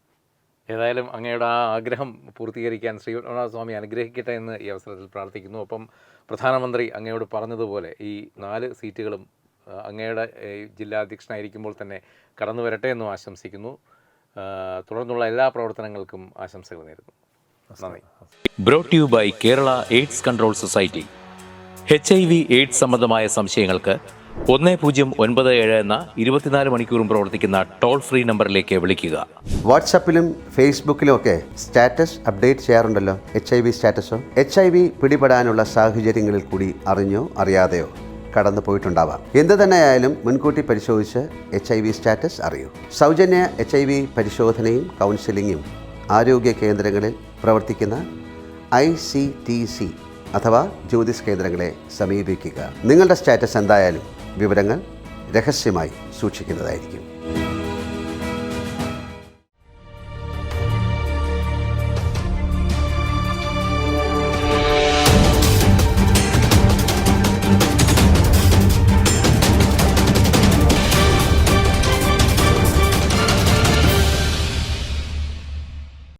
ഏതായാലും അങ്ങയുടെ ആ ആഗ്രഹം പൂർത്തീകരിക്കാൻ ശ്രീ പത്മനാഭസ്വാമി അനുഗ്രഹിക്കട്ടെ എന്ന് ഈ അവസരത്തിൽ പ്രാർത്ഥിക്കുന്നു. ഒപ്പം പ്രധാനമന്ത്രി അങ്ങയോട് പറഞ്ഞതുപോലെ ഈ 4 സീറ്റുകളും അങ്ങയുടെ ജില്ലാ അധ്യക്ഷനായിരിക്കുമ്പോൾ തന്നെ കടന്നു വരട്ടെ എന്നും ആശംസിക്കുന്നു. തുടർന്നുള്ള എല്ലാ പ്രവർത്തനങ്ങൾക്കും ആശംസകൾ നേരുന്നു. നന്ദി. Brought you by Kerala AIDS control society. HIV/AIDS സംബന്ധമായ സംശയങ്ങൾക്ക് 1097 എന്ന 24 മണിക്കൂറും പ്രവർത്തിക്കുന്ന ടോൾ ഫ്രീ നമ്പറിലേക്ക് വിളിക്കുക. വാട്സാപ്പിലും ഫേസ്ബുക്കിലും ഒക്കെ സ്റ്റാറ്റസ് അപ്ഡേറ്റ് ചെയ്യാറുണ്ടല്ലോ. HIV സ്റ്റാറ്റസോ HIV പിടിപെടാനുള്ള സാഹചര്യങ്ങളിൽ കൂടി അറിഞ്ഞോ അറിയാതെയോ കടന്നു പോയിട്ടുണ്ടാവാം. എന്ത് തന്നെയായാലും മുൻകൂട്ടി പരിശോധിച്ച് HIV സ്റ്റാറ്റസ് അറിയൂ. സൗജന്യ HIV പരിശോധനയും കൗൺസിലിങ്ങും ആരോഗ്യ കേന്ദ്രങ്ങളിൽ പ്രവർത്തിക്കുന്ന ICTC അഥവാ ജ്യോതിസ് കേന്ദ്രങ്ങളെ സമീപിക്കുക. നിങ്ങളുടെ സ്റ്റാറ്റസ് എന്തായാലും വിവരങ്ങൾ രഹസ്യമായി സൂക്ഷിക്കുന്നതായിരിക്കും.